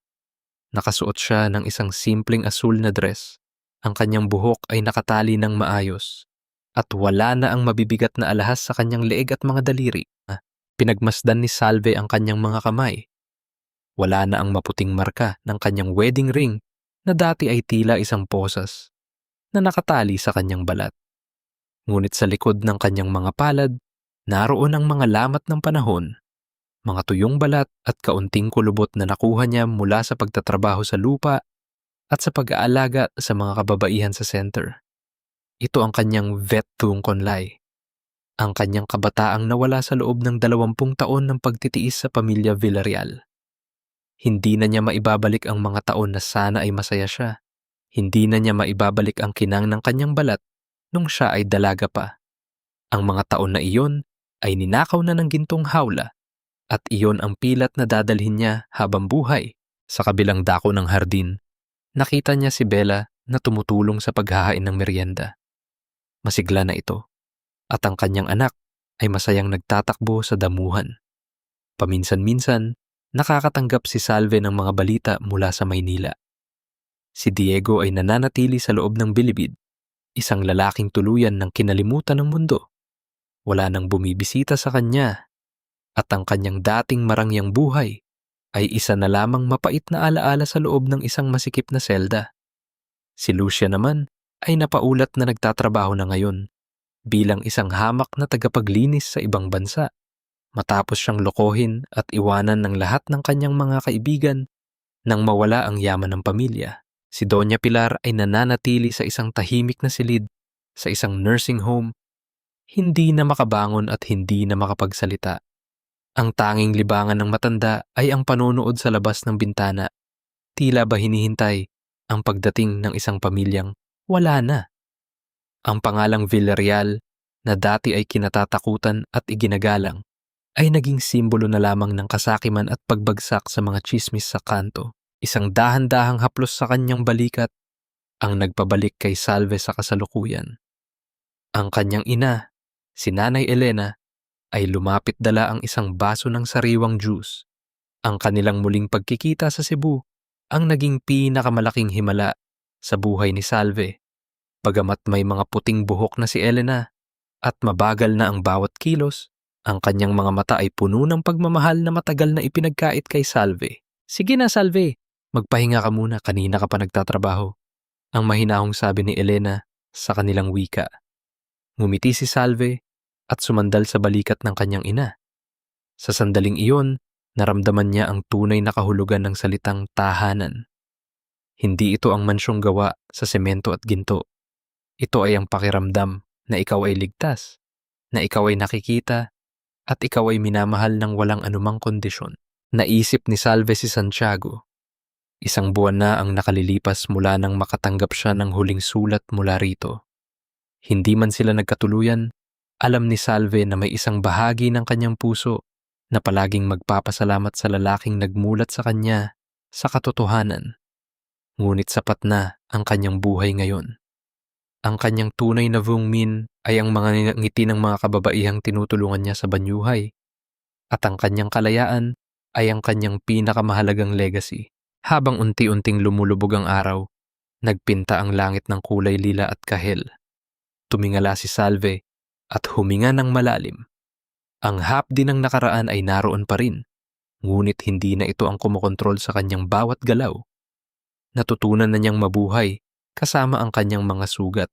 Nakasuot siya ng isang simpleng asul na dress. Ang kanyang buhok ay nakatali ng maayos at wala na ang mabibigat na alahas sa kanyang leeg at mga daliri. Pinagmasdan ni Salve ang kanyang mga kamay. Wala na ang maputing marka ng kanyang wedding ring na dati ay tila isang posas na nakatali sa kanyang balat. Ngunit sa likod ng kanyang mga palad, naroon ang mga lamat ng panahon, mga tuyong balat at kaunting kulubot na nakuha niya mula sa pagtatrabaho sa lupa at sa pag-aalaga sa mga kababaihan sa center. Ito ang kanyang vet tung konlay, ang kanyang kabataang nawala sa loob ng 20 taon ng pagtitiis sa pamilya Villarreal. Hindi na niya maibabalik ang mga taon na sana ay masaya siya. Hindi na niya maibabalik ang kinang ng kanyang balat nung siya ay dalaga pa. Ang mga taon na iyon ay ninakaw na ng gintong hawla at iyon ang pilat na dadalhin niya habang buhay. Sa kabilang dako ng hardin, nakita niya si Bella na tumutulong sa paghahain ng merienda. Masigla na ito at ang kanyang anak ay masayang nagtatakbo sa damuhan. Paminsan-minsan, nakakatanggap si Salve ng mga balita mula sa Maynila. Si Diego ay nananatili sa loob ng bilibid, isang lalaking tuluyan ng kinalimutan ng mundo. Wala nang bumibisita sa kanya at ang kanyang dating marangyang buhay ay isa na lamang mapait na alaala sa loob ng isang masikip na selda. Si Lucia naman ay napaulat na nagtatrabaho na ngayon bilang isang hamak na tagapaglinis sa ibang bansa. Matapos siyang lokohin at iwanan ng lahat ng kanyang mga kaibigan nang mawala ang yaman ng pamilya. Si Doña Pilar ay nananatili sa isang tahimik na silid sa isang nursing home, hindi na makabangon at hindi na makapagsalita. Ang tanging libangan ng matanda ay ang panonood sa labas ng bintana. Tila ba hinihintay ang pagdating ng isang pamilyang wala na. Ang pangalang Villarreal na dati ay kinatatakutan at iginagalang ay naging simbolo na lamang ng kasakiman at pagbagsak sa mga tsismis sa kanto. Isang dahan-dahang haplos sa kanyang balikat ang nagpabalik kay Salve sa kasalukuyan. Ang kanyang ina, si Nanay Elena, ay lumapit dala ang isang baso ng sariwang juice. Ang kanilang muling pagkikita sa Cebu ang naging pinakamalaking himala sa buhay ni Salve. Bagamat may mga puting buhok na si Elena at mabagal na ang bawat kilos, ang kanyang mga mata ay puno ng pagmamahal na matagal na ipinagkait kay Salve. Sige na, Salve, magpahinga ka muna, kanina ka pa nagtatrabaho, ang mahinahong sabi ni Elena sa kanilang wika. Ngumiti si Salve at sumandal sa balikat ng kanyang ina. Sa sandaling iyon, naramdaman niya ang tunay na kahulugan ng salitang tahanan. Hindi ito ang mansyong gawa sa semento at ginto. Ito ay ang pakiramdam na ikaw ay ligtas, na ikaw ay nakikita, at ikaw ay minamahal ng walang anumang kondisyon. Naisip ni Salve si Santiago. Isang buwan na ang nakalilipas mula nang makatanggap siya ng huling sulat mula rito. Hindi man sila nagkatuluyan, alam ni Salve na may isang bahagi ng kanyang puso na palaging magpapasalamat sa lalaking nagmulat sa kanya sa katotohanan. Ngunit sapat na ang kanyang buhay ngayon. Ang kanyang tunay na Vung Min ay ang mga ngiti ng mga kababaihang tinutulungan niya sa banyuhay. At ang kanyang kalayaan ay ang kanyang pinakamahalagang legacy. Habang unti-unting lumulubog ang araw, nagpinta ang langit ng kulay lila at kahel. Tumingala si Salve at huminga ng malalim. Ang hapdi ng nakaraan ay naroon pa rin, ngunit hindi na ito ang kumokontrol sa kanyang bawat galaw. Natutunan na niyang mabuhay kasama ang kanyang mga sugat,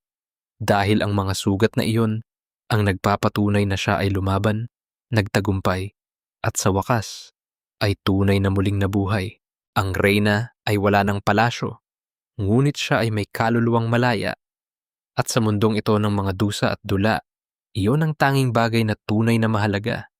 dahil ang mga sugat na iyon ang nagpapatunay na siya ay lumaban, nagtagumpay, at sa wakas ay tunay na muling nabuhay. Ang reyna ay wala ng palasyo, ngunit siya ay may kaluluwang malaya. At sa mundong ito ng mga dusa at dula, iyon ang tanging bagay na tunay na mahalaga.